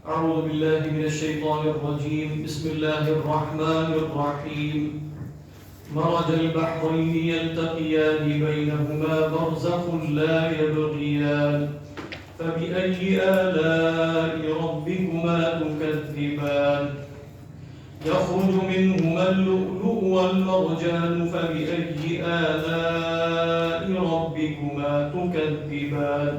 أعوذ بالله من الشيطان الرجيم. بسم الله الرحمن الرحيم. مرج البحرين يلتقيان بينهما برزخ لا يبغيان فبأي آلاء ربكما تكذبان يخرج منهما اللؤلؤ والمرجان فبأي آلاء ربكما تكذبان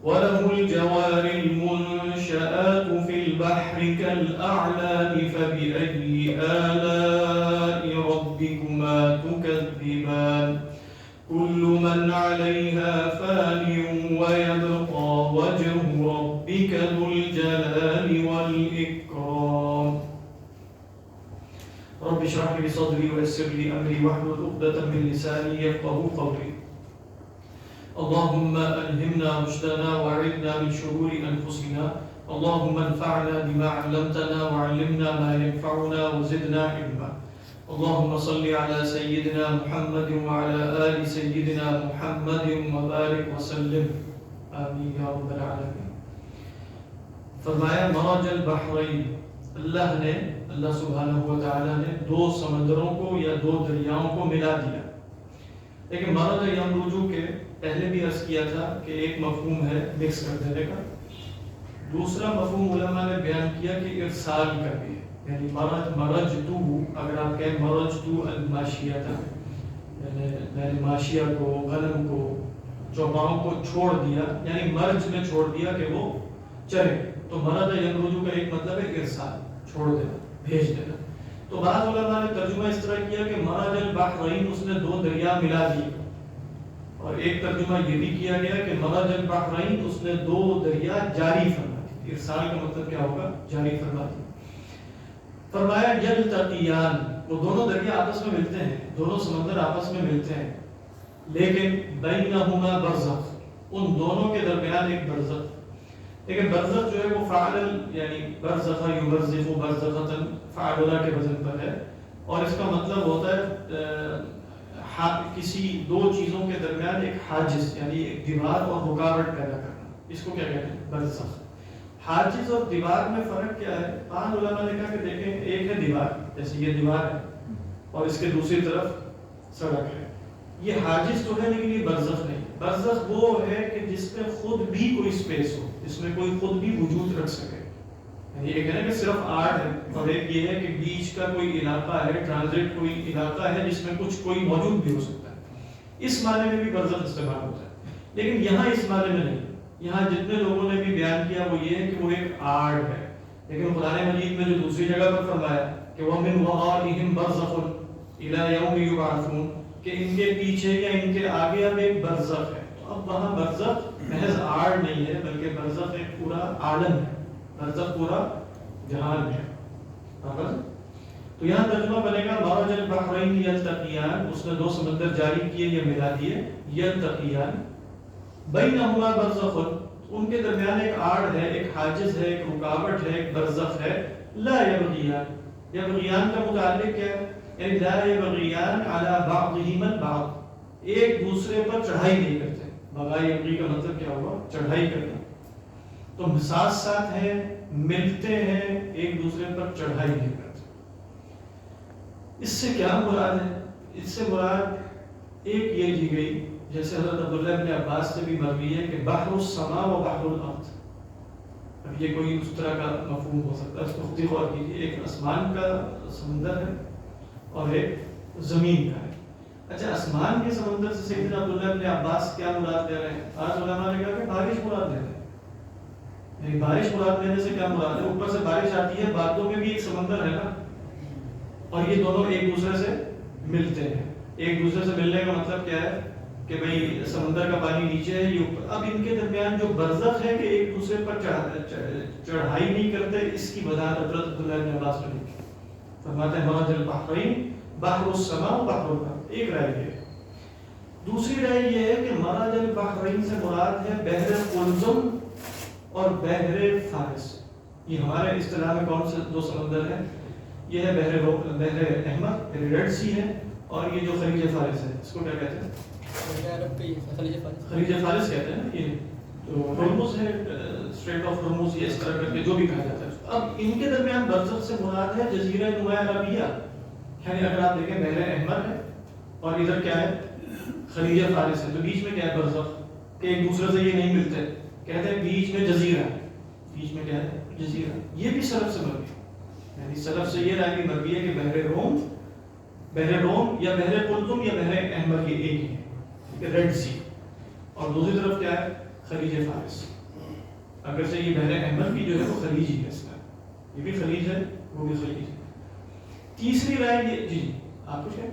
وله الجوار المنشآت في البحر كالأعلام فبأي آلاء ربكما تكذبان كل من عليها فان ويبقى وجه ربك ذو الجلال والإكرام. رب اشرح لي صدري ويسر لي أمري واحلل عقدة من لساني يفقهوا قولي. اللهم ألهمنا رشدنا وأعذنا من شرور أنفسنا. اللهم انفعنا بما علمتنا وعلمنا ما ينفعنا وزدنا علما. اللهم صل على سيدنا محمد وعلى آل سيدنا محمد وبارك وسلم آمین یا رب العالمین. فرمایا مرج البحرین، اللہ سبحانہ و تعالیٰ نے دو سمندروں کو یا دو دریاؤں کو ملا دیا. لیکن مرج یمرجو کے پہلے بھی عرض کیا تھا کہ ایک مفہوم ہے مکس کر دینے کا، دوسرا مفہوم علماء نے بیان کیا کہ ارسال کا بھی ہے. یعنی مرج تو، اگر آپ کہیں مرج تو الماشیہ تھا، یعنی میں نے ماشیہ کو، غنم کو، چوپاؤں کو چھوڑ دیا، یعنی مرج میں چھوڑ دیا کہ وہ چرے. تو مرج یمرجو کا ایک مطلب ہے ارسال، چھوڑ دینا، بھیج دینا. تو بعض علماء نے ترجمہ اس طرح کیا کہ مرج البحرین، اس نے دو دریا ملا دیے. اور ایک ترجمہ یہ بھی کیا گیا کہ مرج البحرین، اس نے دو دریا جاری فرما دی. ارسال کا مطلب کیا ہوگا؟ جاری فرما دی. فرمایا یلتقیان، وہ دونوں دریا آپس میں ملتے ہیں، دونوں سمندر آپس میں ملتے ہیں، لیکن بینہما برزخ، ان دونوں کے درمیان ایک برزخ. لیکن برزخ جو ہے وہ فاعل، یعنی برزخ یبرزخ برزخۃ، فاعلہ کے وزن پر ہے. اور اس کا مطلب ہوتا ہے کسی دو چیزوں کے درمیان ایک حاجز، یعنی ایک دیوار اور رکاوٹ پیدا کرنا. اس کو کیا کہتے ہیں؟ برزخ. حاجز اور دیوار میں فرق کیا ہے؟ بعض علماء نے کہا کہ دیکھیں، ایک ہے دیوار، جیسے یہ دیوار ہے اور اس کے دوسری طرف سڑک ہے، یہ حاجز تو ہے لیکن یہ برزخ نہیں. برزخ وہ ہے کہ جس میں خود بھی کوئی سپیس ہو، جس میں کوئی خود بھی وجود رکھ سکے. یعنی ایک ہے نا کہ صرف آڑ ہے، اور ایک یہ ہے کہ بیچ کا کوئی علاقہ ہے، ٹرانزٹ کوئی علاقہ ہے جس میں کچھ کوئی موجود بھی ہو سکتا ہے. اس معنی میں بھی برزخ استعمال ہوتا ہے. لیکن یہاں اس معنی میں نہیں. یہاں جتنے لوگوں نے بھی بیان کیا وہ یہ ہے کہ وہ ایک آڑ ہے. لیکن قرآن مجید میں جو دوسری جگہ پر فرمایا کہ وَمِنْ وَرَائِهِمْ بَرْزَخٌ إِلَى يَوْمِ يُبْعَثُونَ، کہ ان کے پیچھے یا ان کے آگے اب ایک برزخ ہے. تو اب وہاں برزخ محض آڑ نہیں ہے، بلکہ برزخ ایک پورا عالم ہے، برزخ پورا جہان ہے. تو یہاں ترجمہ بنے گا مرج البحرین یلتقیان، اس نے دو سمندر جاری کیے یا ملا دیے. یلتقیان بینہما برزخ، ان کے درمیان ایک آڑ ہے، ایک حاجز ہے، ایک رکاوٹ ہے، ایک برزخ ہے. لا یبغیان، یبغیان کا متعلق کیا ہے؟ یعنی لا یبغیان علی بعضہما البعض، ایک دوسرے پر چڑھائی نہیں کرتے. بغا یبغی کا مطلب کیا ہوا؟ چڑھائی کرنا. تو ساتھ ساتھ ہیں، ملتے ہیں، ایک دوسرے پر چڑھائی نہیں کرتے. اس سے کیا مراد ہے؟ اس سے مراد ایک یہ دی گئی، جیسے حضرت عبداللہ بن عباس سے بھی مروی ہے کہ بحر السماء و بحر الارض. اب یہ کوئی اس طرح کا مفہوم ہو سکتا ہے، اس کو خود ہی غور کیجیے. ایک آسمان کا سمندر ہے اور ایک زمین کا ہے. اچھا، آسمان کے سمندر سے سیدنا عبداللہ بن عباس کیا مراد لے رہے ہیں؟ آج علماء نے کہا کہ بارش مراد لے رہے ہیں. یعنی بارش مراد لینے سے کیا مراد ہے؟ اوپر سے بارش آتی ہے، بادلوں میں بھی ایک سمندر ہے نا، اور یہ دونوں ایک دوسرے سے ملتے ہیں. ایک دوسرے سے ملنے کا مطلب کیا ہے کہ بھئی سمندر کا پانی نیچے ہے، یہ اوپر. اب ان کے درمیان جو برزخ ہے کہ ایک دوسرے پر چڑھائی نہیں کرتے، اس کی وضاحت حضرت عبداللہ بن عباس نے کی. فرماتے ہیں مرج البحرین بحر السماء و بحر الارض. ایک رائے یہ ہے. دوسری رائے یہ ہے کہ مرج البحرین سے مراد ہے بحر قلزم اور بحر فارس. یہ ہمارے اصطلاح میں کون سے دو سمندر ہیں؟ یہ ہے بحر احمر، ریڈ سی ہے، اور یہ جو خلیج فارس ہے، اس کو کیا کہتے ہیں؟ خلیج فارس کہتے ہیں. یہ تو ہرمز ہے، اسٹریٹ آف ہرمز یا اس طرح کر کے جو بھی کہا جاتا ہے. اب ان کے درمیان برزخ سے مراد ہے جزیرہ نما عربیہ. یعنی اگر آپ دیکھیں بحر احمر ہے اور ادھر کیا ہے خلیج فارس ہے, تو بیچ میں کیا ہے برزخ, کہ ایک دوسرے سے یہ نہیں ملتے, کہتے ہیں بیچ میں جزیرہ ہے. بیچ میں کیا ہے جزیرہ. یہ بھی سلف سے مروی ہے, یعنی سلف سے یہ رائے بھی مروی ہے کہ بحر روم یا بحر قلزم یا بحر احمر یہ ایک ہی ہے, ریڈ سی, اور دوسری طرف کیا ہے خلیج فارس. اگر سے یہ بحر احمر کی جو ہے وہ خلیج ہی ہے, اس کا یہ بھی خلیج ہے وہ بھی خلیج ہے. تیسری رائے یہ, جی آپ کچھ ہے,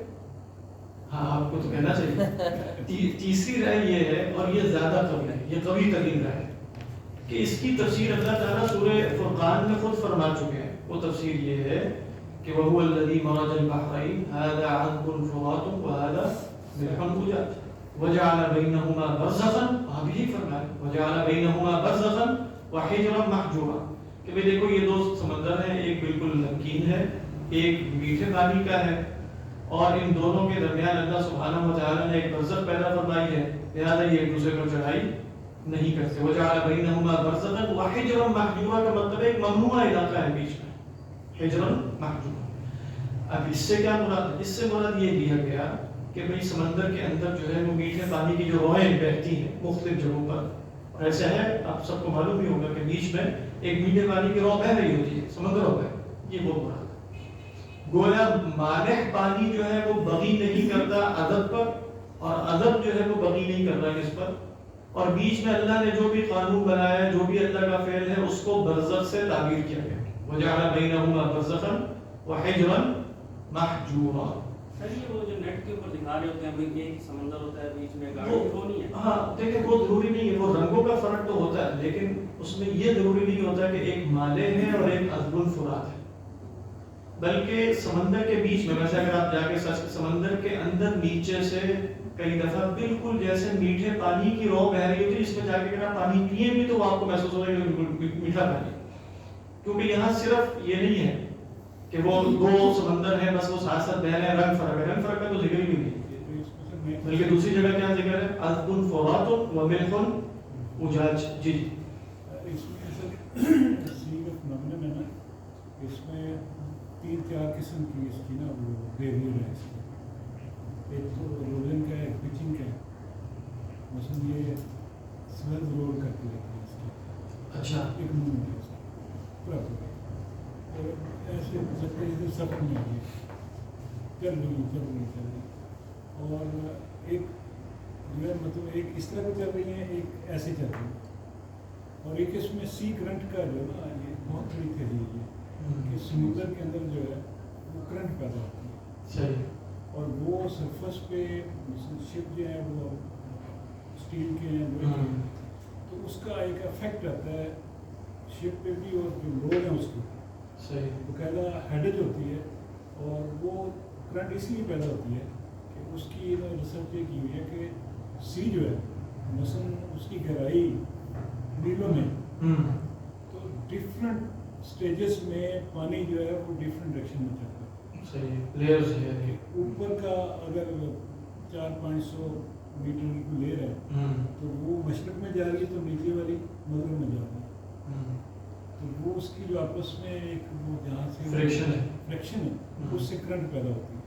ہاں آپ کو تو کہنا چاہیے. تیسری رائے یہ ہے, اور یہ زیادہ قوی ہے, یہ قوی ترین رائے ہے, کہ اس کی تفسیر اللہ تعالیٰ سورہ فرقان میں خود فرما چکے ہیں. وہ تفسیر یہ ہے کہ وَهُوَ الَّذِي مَرَجَ الْبَحْرَيْنِ هَذَا عَذْبٌ فُرَاتٌ وَهَذَا مِلْحٌ أُجَاجٌ وَجَعَلَ بَيْنَهُمَا بَرْزَخًا, وہاں بھی فرمایا وَجَعَلَ بَيْنَهُمَا بَرْزَخًا وَحِجْرًا مَحْجُورًا, کہ بھئی دیکھو یہ دو سمندر ہیں, ایک بالکل نمکین ہے, ایک میٹھے پانی کا ہے, اور ان دونوں کے درمیان اللہ سبحانہ و تعالیٰ نے ایک برزخ پیدا فرمائی ہے, لہٰذا یہ ایک دوسرے پر چڑھائی نہیں کرتے. وَجَعَلَ بَيْنَهُمَا بَرْزَخًا وَحِجْرًا مَحْجُورًا کا مطلب ایک ممنوعہ علاقہ ہے بیچ میں, حجرًا محجورًا. اب اس سے کیا مراد ہے؟ اس سے مراد یہ لیا گیا کہ بھئی سمندر کے اندر جو ہے وہ میٹھے پانی کی جو روئیں بہتی ہیں مختلف جگہوں پر, اور ایسا ہے آپ سب کو معلوم ہی ہوگا کہ بیچ میں ایک میٹھے پانی کی رو بہ رہی ہوتی ہے, سمندر ہو گئے, یہ وہ مراد ہے. گویا مالح پانی جو ہے وہ بغی نہیں کرتا ادب پر, اور ادب جو ہے وہ بغی نہیں کر رہا اس پر, اور بیچ میں اللہ نے جو بھی قانون بنایا ہے, جو بھی اللہ کا فعل ہے, اس کو برزخ سے تعبیر کیا گیا. وَجَعَلَ بَيْنَهُمَا بَرْزَخًا وَحِجْرًا مَحْجُورًا. سر یہ وہ جو نیٹ کے اوپر دکھا رہے ہوتے ہیں بھئی ایک سمندر ہوتا ہے بیچ میں گاڑی, وہ نہیں ہے. ہاں دیکھیں وہ ضروری نہیں ہے, وہ رنگوں کا فرق تو ہوتا ہے, لیکن اس میں یہ ضروری نہیں ہوتا کہ ایک مالے ہے اور ایک عذب الفرات ہے, بلکہ سمندر کے بیچ میں, ویسے اگر آپ جا کے سمندر کے اندر نیچے سے کئی دفعہ بالکل جیسے میٹھے پانی کی رو بہ رہی ہوتی ہے, اس میں جا کے اگر آپ پانی پیئیں بھی تو آپ کو محسوس ہوگا کہ بالکل میٹھا پانی, کیونکہ یہاں صرف یہ نہیں ہے کہ وہ دو سمندر ہیں بس وہ ساتھ ساتھ بہ رہے ہیں, رنگ فرق ہے, رنگ فرق کا تو ذکر ہی نہیں, بلکہ دوسری جگہ کیا ذکر ہے عذب فرات و ملح اجاج. جی اس میں 3-4 قسم کی اس کی نا وہ بیریئر ہے. اس میں ایک تو رولنگ کا ہے, ایک پچنگ کا ہے, مثلا یہ سویل رول کر کے رہتے ہیں اس کی. اچھا, ایک منہ ہے اس کا پورا پورا, اور ایسے سب کے سب نہیں آئی چل رہی. اور ایک جو ہے مطلب ایک اس طرح چل رہی ہیں, ایک ایسے چل رہی ہے, اور ایک اس میں سی کرنٹ کا جو ہے نا یہ بہت بڑی تحریر ہے کہ سمندر کے اندر جو ہے وہ کرنٹ پیدا ہوتی ہے. صحیح. اور وہ سرفس پہ شپ جو ہے وہ اسٹیل کے ہیں, تو اس کا ایک افیکٹ آتا ہے شپ پہ بھی, اور جو لوگ ہیں اس کے صحیح باقاعدہ ہیڈج ہوتی ہے, اور وہ کرنٹ اس لیے پیدا ہوتی ہے کہ اس کی ریسرچ یہ کی ہوئی ہے کہ سی جو ہے مثلاً اس کی گہرائی میلوں میں, تو ڈفرینٹ اسٹیجز میں پانی جو ہے وہ ڈفرینٹ ڈائریکشن میں چلتا ہے. صحیح لیئرز ہے. اوپر کا اگر 400-500 میٹر کی لیئر ہے تو وہ مشرق میں جا رہی ہے, تو نیچے والی مغرب میں جا رہی ہے, تو وہ اس کی جو آپس میں ایک وہ جہاں سے فریکشن ہے اس سے کرنٹ پیدا ہوتی ہے.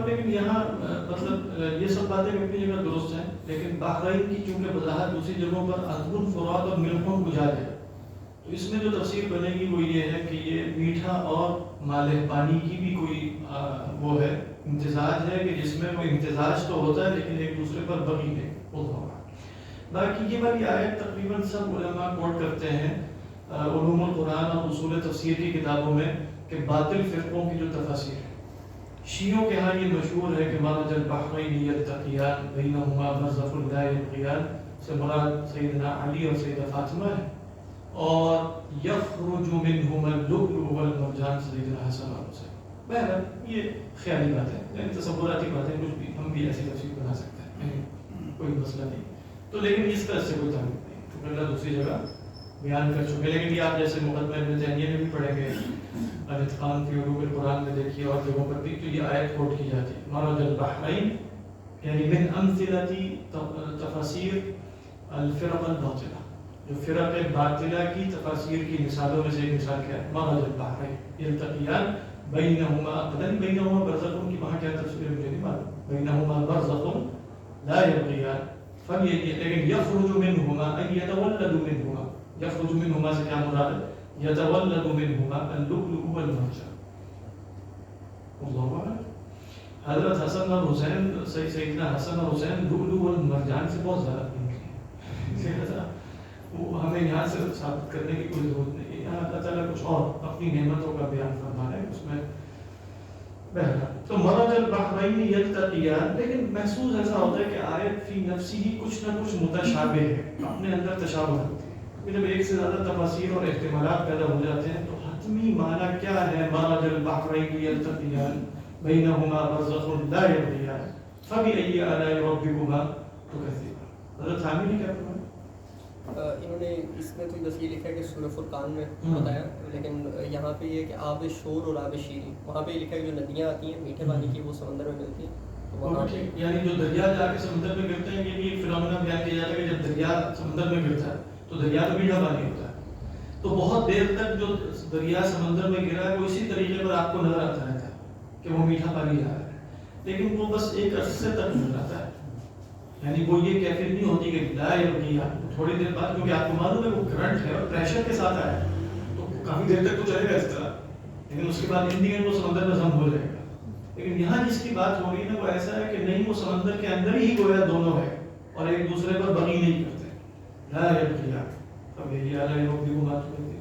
لیکن یہاں مطلب یہ سب باتیں اپنی جگہ درست ہیں, لیکن بحرین کی چونکہ وضاحت دوسری جگہوں پر عذب الفرات اور ملح اجاج ہے, تو اس میں جو تفسیر بنے گی وہ یہ ہے کہ یہ میٹھا اور مالح پانی کی بھی کوئی وہ ہے امتزاج ہے, کہ جس میں وہ امتزاج تو ہوتا ہے لیکن ایک دوسرے پر بغی ہے ہوگا. باقی یہ والی آیت تقریباً سب علماء کوٹ کرتے ہیں علوم القرآن اور اصول تفسیر کی کتابوں میں, کہ باطل فرقوں کی جو تفاسیر ہے. شیعوں کے ہاں یہ مشہور ہے کہ مرج البحرین یلتقیان بینہما برزخ لا یبغیان سے مراد سیدنا علی اور سیدہ فاطمہ ہے, اور یخرج منہما اللؤلؤ والمرجان سیدنا حسن اور حسین. بہرحال یہ خیالی بات ہے, یعنی تصوراتی باتیں, کچھ بھی ہم بھی ایسی تفسیر بنا سکتے ہیں, کوئی مسئلہ نہیں. تو لیکن اس طرح سے کوئی تعلق نہیں, کیونکہ اللہ دوسری جگہ بیان کر چکے. لیکن یہ آپ جیسے مقدمہ ابن تیمیہ میں بھی پڑھیں گے, الاتقان فی علوم القرآن میں دیکھیے اور جگہوں پر بھی, تو یہ آیت کوٹ کی جاتی ہے مرج البحرین, یعنی من امثلۃ تفاسیر الفرق الباطلہ, جو فرق باطلہ کی تفاسیر کی مثالوں میں سے ایک مثال کیا ہے؟ مرج البحرین یلتقیان بینہما، پتہ نہیں بینہما برزخ کی وہاں کیا تفسیر ہے مجھے نہیں معلوم، بینہما برزخ لا یبغیان لیکن یخرج منہما ای یتولد منہما، یخرج منہما سے کیا مراد ہے؟ یتولد منہما اللؤلؤ والمرجان. اللہ اعلم. حضرت حسن اور حسین سیدنا حسن اور حسین لؤلؤ والمرجان سے بہت زیادہ لہذا وہ ہمیں یہاں سے ثابت کرنے کی کوئی ضرورت نہیں ہے. یہاں اللہ تعالیٰ کچھ اور اپنی نعمتوں کا بیان فرما رہے ہیں اس میں بہرحال. تو مرج البحرین یلتقیان، لیکن محسوس ایسا ہوتا ہے کہ آیت فی نفسی ہی کچھ نہ کچھ متشابہ ہے، اپنے اندر تشابہ ہوتی ہے. جب ایک سے زیادہ تفاسیر اور احتمالات پیدا ہو جاتے ہیں تو حتمی معنی کیا ہے؟ مرج البحرین یلتقیان بینہما برزخ لا یبغیان فبأی آلاء ربکما تکذبان. حضرت حامی نے کیا فرمایا؟ انہوں نے اس میں تو بس یہ لکھا ہے کہ سورہ فرقان میں بتایا، لیکن یہاں پہ یہ کہ آب شور اور آب شیری، وہاں پہ یہ لکھا ہے کہ جو ندیاں آتی ہیں میٹھے پانی کی وہ سمندر میں ملتی ہیں. یعنی جو دریا جا کے سمندر میں گرتے ہیں، یہ بھی ایک فنامنا بیان کیا جاتا ہے کہ جب دریا سمندر میں گرتا ہے تو دریا تو میٹھا پانی ہوتا ہے، تو بہت دیر تک جو دریا سمندر میں گرا ہے وہ اسی طریقے پر آپ کو نظر آتا رہتا ہے کہ وہ میٹھا پانی جا رہا ہے، لیکن وہ بس ایک عرصے تک نظر آتا ہے. یعنی وہ یہ کیفیت نہیں ہوتی کہ لا یبغیان، تھوڑی دیر بعد کیونکہ آپ کو معلوم ہے وہ کرنٹ ہے اور پریشر کے ساتھ آیا ہے تو کافی دیر تک تو چلے گا اس طرح، لیکن اس کے بعد ان دی اینڈ وہ سمندر میں ضم ہو جائے گا. لیکن یہاں جس کی بات ہو رہی ہے نا وہ ایسا ہے کہ نہیں، وہ سمندر کے اندر ہی گویا دونوں ہے اور ایک دوسرے پر بغی نہیں کرتے. لا یبغیان فبأی آلاء ربکما تکذبان.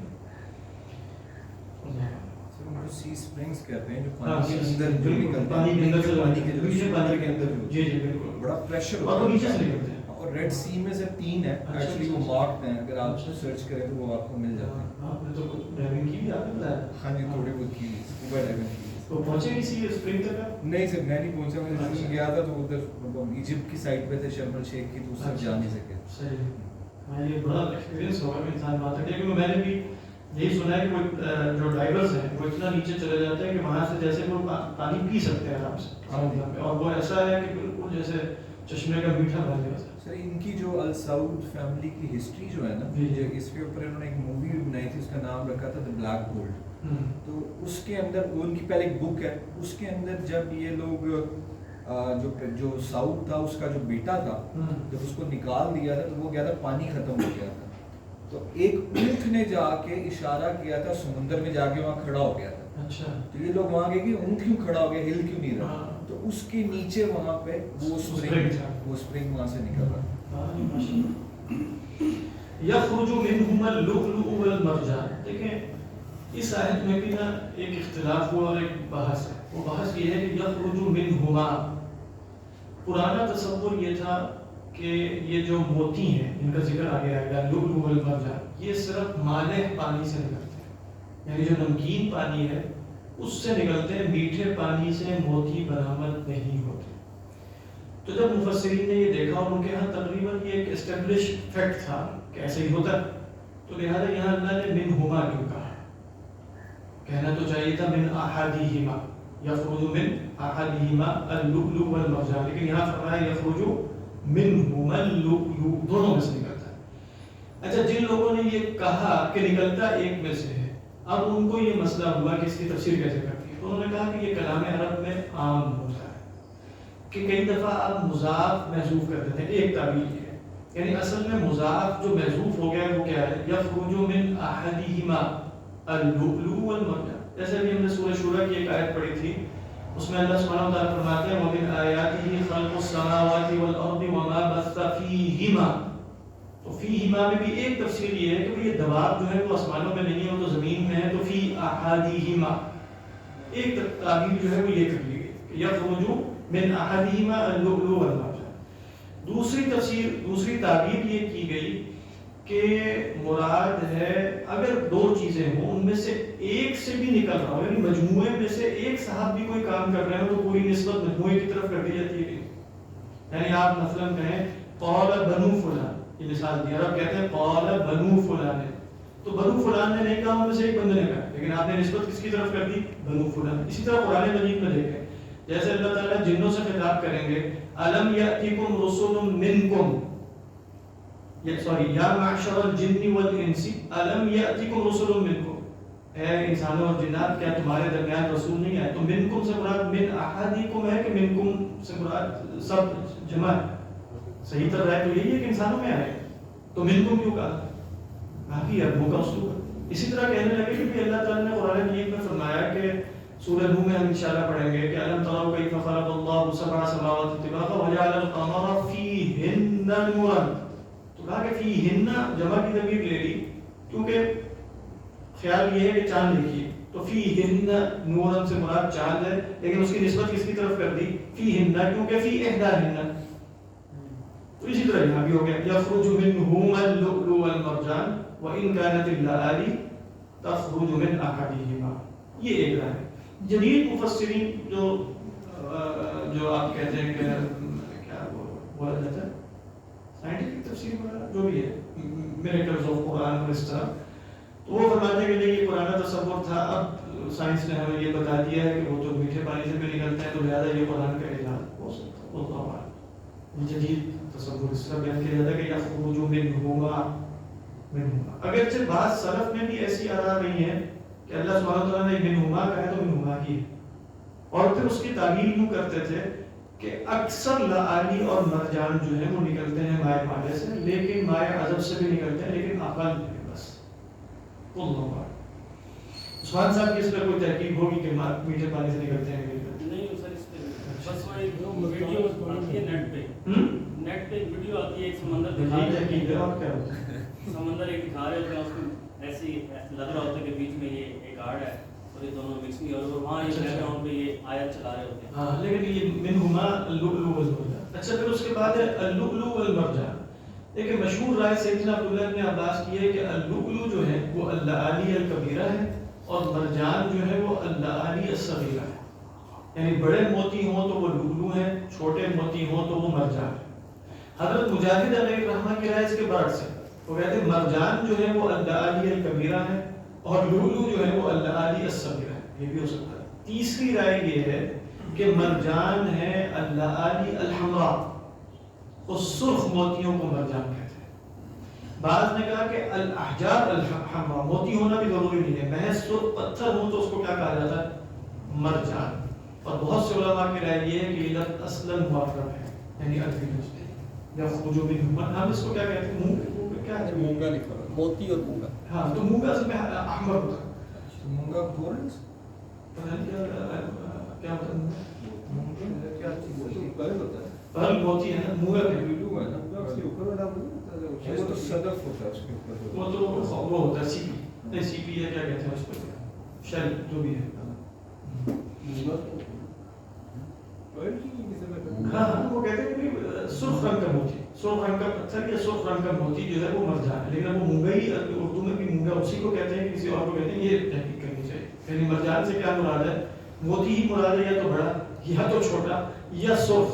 سی اسپرنگز کہتے ہیں جو ہاں، پانی کے اندر جو نکلتے پانی کے اندر سے پانی کے نیچے سمندر کے اندر جو جی جی بالکل بڑا پریشر اور وہ ہوتا نیچے سے ہے. نکلتے ہیں. اور ریڈ سی میں سے 3 ہے ایکچولی وہ مارکڈ ہیں، اگر آپ سرچ کریں تو وہ آپ کو مل جاتے ہیں. آپ نے تو کچھ ڈرائیونگ کی بھی، آپ نے بتایا ہاں جی تھوڑی بہت کی، اسکوبا ڈائیونگ کی. تو پہنچے کسی اسپرنگ تک؟ نہیں سر میں نہیں پہنچا، میں جس گیا تھا تو ادھر ایجپٹ کی سائٹ پہ تھے شرم الشیخ کی، تو اس تک جا نہیں سکے. صحیح. میں یہ بڑا ایکسپیرینس ہوگا کہ انسان بات ہے، کیونکہ میں نے بھی یہی سنا ہے کہ وہ جو ڈائیورز ہیں وہ اتنا نیچے چلے جاتے ہیں کہ وہاں سے جیسے وہ پانی پی سکتے ہیں آرام سے، اور وہ ایسا ہے کہ بالکل جیسے چشمے کا میٹھا پانی ہوتا ہے. سر ان کی جو السعود فیملی کی ہسٹری جو ہے نا، اس کے اوپر انہوں نے ایک مووی بھی بنائی تھی، اس کا نام رکھا تھا دی بلیک گولڈ. تو اس کے اندر ان کی پہلے ایک بک ہے، اس کے اندر جب یہ لوگ جو سعود تھا اس کا جو بیٹا تھا جب اس کو نکال دیا تھا تو وہ گیا تھا پانی ختم ہو گیا تھا، تو ایک اونٹ نے جا کے اشارہ کیا تھا سمندر میں، جا کے وہاں کھڑا ہو گیا تھا. اچھا. تو یہ لوگ وہاں گئے کہ اونٹ کیوں کھڑا ہو گیا، ہل کیوں نہیں رہا، تو اس کے نیچے وہاں پہ وہ اسپرنگ وہاں سے نکل رہا. یخرج منہما اللؤلؤ والمرجان. دیکھیں اس آیت میں بھی نا ایک اختلاف ہوا اور ایک بحث ہے. وہ بحث یہ ہے کہ یخرج منہما، پرانا تصور یہ تھا کہ یہ جو موتی ہیں ان کا ذکر آگے آئے گا، لؤلؤ والمرجان، یہ صرف مالح پانی سے نکلتے ہیں، یعنی جو نمکین پانی ہے اس سے نکلتے ہیں، میٹھے پانی سے موتی برآمد نہیں ہوتے. تو جب مفسرین نے یہ دیکھا اور ان کے ہاں تقریباً یہ ایک اسٹیبلش فیکٹ تھا کہ ایسے ہی ہوتا ہے، تو لہٰذا یہاں اللہ نے منہما کیوں کہا؟ کہنا تو چاہیے تھا من احدہما، یخرج من احدہما اللؤلؤ والمرجان، لیکن یہاں فرمایا یخرج منہما اللؤلؤ، دونوں میں سے نکلتا ہے. اچھا جن لوگوں نے یہ کہا کہ نکلتا ایک میں سے ہے، اب ان کو یہ مسئلہ ہوا کہ اس کی تفسیر کیسے کرتی ہے. تو انہوں نے کہا کہ یہ کلام عرب میں عام ہوتا ہے کہ کئی دفعہ آپ مضاف محذوف کر دیتے ہیں. ایک تعبیر یہ ہے، یعنی اصل میں مضاف جو محذوف ہو گیا وہ کیا ہے؟ یخرج من احدہما اللؤلؤ والمرجان. جیسے ابھی ہم نے سورہ شورى کی ایک آیت پڑھی تھی، اس میں اللہ سبحانہ و تعالیٰ فرماتے ہیں وَمِنْ آیَاتِهِ خَلْقُ السَّمَاوَاتِ وَالْأَرْضِ وَمَا بَثَّ فِيهِمَا. تو فیہما میں بھی ایک تفسیر یہ ہے کہ یہ دواب جو ہے وہ آسمانوں میں نہیں ہے، وہ تو زمین میں ہے، تو فی احدہما ایک تعبیر جو ہے وہ یہ کر لی گئی، یخرج من احدہما اللؤلؤ والمرجان. دوسری تفسیر، دوسری تعبیر یہ کی گئی کہ مراد ہے اگر دو چیزیں ہوں ان میں سے ایک سے بھی نکل رہا ہو، یعنی مجموعے میں سے ایک صاحب بھی کوئی کام کر رہے ہو تو پوری نسبت مجموعے کی طرف کر دی جاتی ہے. یعنی آپ مثلا کہیں قال بنو فلان، یہ مثال دی، عرب کہتے ہیں قال بنو فلان، تو بنو فلان نے نہیں کہا، ان میں سے ایک بندے نے کہا، لیکن آپ نے نسبت کس کی طرف کر دی؟ بنو فلان. اسی طرح قرآن مجید میں دیکھیں جیسے اللہ تعالیٰ جنوں سے خطاب کریں گے الم یأتکم رسل منکم، یا معشر الجن والانس الم یاتکم رسل منکم، اے انسانوں اور جنات کیا تمہارے درمیان رسول نہیں آئے؟ تو منکم سے مراد من احدکم ہے کہ منکم سے مراد سب جمع ہے؟ صحیح تر رائے تو یہی ہے کہ انسانوں میں آئے، تو منکم کیوں کہا؟ باقی عربوں کا اسلوب ہے۔ اسی طرح کہنے لگے کہ اللہ تعالیٰ نے قرآن مجید میں فرمایا کہ سورہ نوح میں ہم انشاءاللہ پڑھیں گے کہ الم تروا کیف خلق اللہ سبع سماوات طباقا وجعل القمر فیہن نورا، تو کہا کہ فیہن جمع کی ضمیر لے لی کیونکہ خیال یہ ہے کہ چاند دیکھیے، تو فیہن نورا سے مراد چاند ہے، لیکن اس کی نسبت کس کی طرف کر دی؟ فیہن، کیونکہ فی احداہن۔ تو اسی طرح یہاں بھی ہو گیا یخرج منہما اللؤلؤ والمرجان وان كانت اللآلی تخرج من احدہما، یہ ایک رائے ہے۔ جدید مفسرین جو آپ کہتے ہیں کہ کیا بولا جاتا ہے سائنٹیفک تفسیر وغیرہ جو بھی ہے میریکلز آف قرآن اور اس طرح، تو وہ فرماتے ہیں کہ نہیں یہ پرانا تصور تھا، اب سائنس نے ہمیں یہ بتا دیا ہے کہ وہ تو میٹھے پانی سے بھی نکلتے ہیں، تو لہٰذا یہ قرآن کا اعجاز ہو سکتا ہے۔ اللہ اعلم۔ جدید تصور اس طرح بیان کیا جاتا ہے کہ یخرج منہما، اگرچہ بعض سلف میں بھی ایسی آراء نہیں ہے کہ اللہ سبحانہ وتعالیٰ نے منہما کہا ہے تو منہما کی ہے، اور پھر اس کی تعبیر یوں کرتے تھے کہ اکثر لآلی اور مرجان جو ہیں وہ نکلتے ہیں مائع پانی سے، لیکن مائع عذب سے بھی نکلتے ہیں، لیکن اقل ہے بس۔ اللہ اعلم۔ عثمان صاحب کی اس پہ کوئی تحقیق ہوگی کہ میٹھے پانی سے نکلتے ہیں؟ نہیں سر، اس پہ بس وہ ایک ویڈیو آتی ہے نیٹ پہ ایک ویڈیو آتی ہے، ایک سمندر دکھا رہے ہیں، اور کیا ہوتا ہے سمندر ایک دکھا رہے ہوتے ہیں، اس میں ایسی لگ رہا ہوتا ہے کہ بیچ میں یہ ایک آڑ ہے اور یہ دونوں مکس نہیں، اور وہاں یہ بیک گراؤنڈ پہ یہ آیت چلا رہے ہوتے ہیں۔ ہاں، لیکن یہ منہما اللؤلؤ والمرجان۔ اچھا، پھر اس کے بعد ہے اللؤلؤ والمرجان۔ ایک مشہور رائے سیدنا عبداللہ بن عباس کی ہے کہ اللؤلؤ جو ہے وہ اللآلی الکبیرہ ہے، اور مرجان جو ہے وہ اللآلی الصغیرہ ہے، یعنی بڑے موتی ہوں تو وہ لؤلؤ ہیں، چھوٹے موتی ہوں تو وہ مرجان ہے۔ حضرت مجاہد علیہ الرحمہ کی رائے اس کے بعد سے وہ کہتے ہیں مرجان جو ہے وہ اللآلی الکبیرہ ہے، اور لؤلؤ جو ہے وہ اللآلی الصغیرہ ہے، یہ بھی ہو سکتا ہے۔ تیسری رائے یہ ہے کہ مرجان ہے اللآلی الحمراء، اس سرخ موتیوں کو مرجان کہتے ہیں۔ بعض نے کہا کہ الاحجار الحمراء، موتی ہونا بھی ضروری نہیں ہے، محض سرخ پتھر ہو تو اس کو کیا کہا جاتا ہے؟ مرجان۔ اور بہت سے علماء کی رائے یہ ہے کہ یہ لفظ اصلاً موافق ہے، یعنی عربی لفظ ہے، یا خروج منہما، ہم اس کو کیا کہتے ہیں؟ مونگا، کیا ہے؟ مونگا لکھا ہوا ہے، موتی اور مونگا۔ ہاں، تو مونگا اصل میں احمر ہوتا ہے، مونگا گورنس پتہ نہیں کیا ہوتا ہے، مونگا کیا چیز ہوتا ہے؟ پرل موتی ہے نا، مونگا ہے، لولو ہے نا، اس کے اوپر والا وہ تو صدف ہوتا ہے، اس کے اوپر وہ تو وہ ہوتا ہے سی پی، نہیں سی پی ہے، کیا کہتے ہیں اس کو، شیل جو بھی ہے۔ ہاں، وہ کہتے ہیں کہ سرخ رنگ کا موتی، سرخ رنگ کا پتھر یا سرخ رنگ کا موتی جو ہے وہ مرجان ہے، لیکن وہ مونگا ہی اردو میں بھی مونگا اسی کو کہتے ہیں، کسی اور کو کہتے ہیں، یہ تحقیق کرنی چاہیے۔ یعنی مرجان سے کیا مراد ہے؟ موتی ہی مراد ہے، یا تو بڑا یا تو چھوٹا یا سرخ،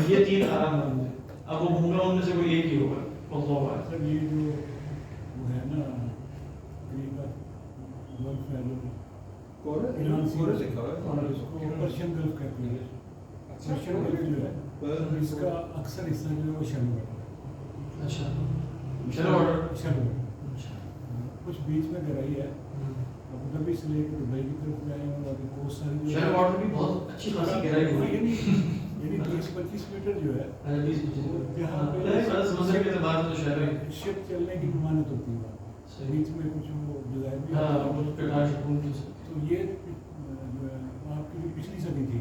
یہ تین آرام مند ہیں۔ اب وہ مونگا ان میں سے کوئی ایک ہی ہوگا۔ اللہ اعلم۔ سر یہ جو وہ ہے نا پرشین گلف کہتے ہیں، پرشین گلف جو ہے اس کا اکثر حصہ جو ہے وہ شیلو ہے۔ اچھا، چلو آرڈر، شیلو کچھ بیچ میں گہرائی ہے، ابو ظبی سے لے کر دبئی کی طرف گئے ہیں، اور ابھی بہت ساری شیلو آرڈر بھی بہت اچھی خاصی گہرائی ہوئی ہے، یعنی 20-25 میٹر جو ہے جہاں پہ سمندر کے اعتبار سے تو شہر ہے، شپ چلنے کی ضمانت ہوتی ہے وہاں پہ، بیچ میں کچھ وہ جزائر بھی ہاں، وہ پٹاش کی، تو یہ جو ہے آپ کی جو پچھلی صدی تھی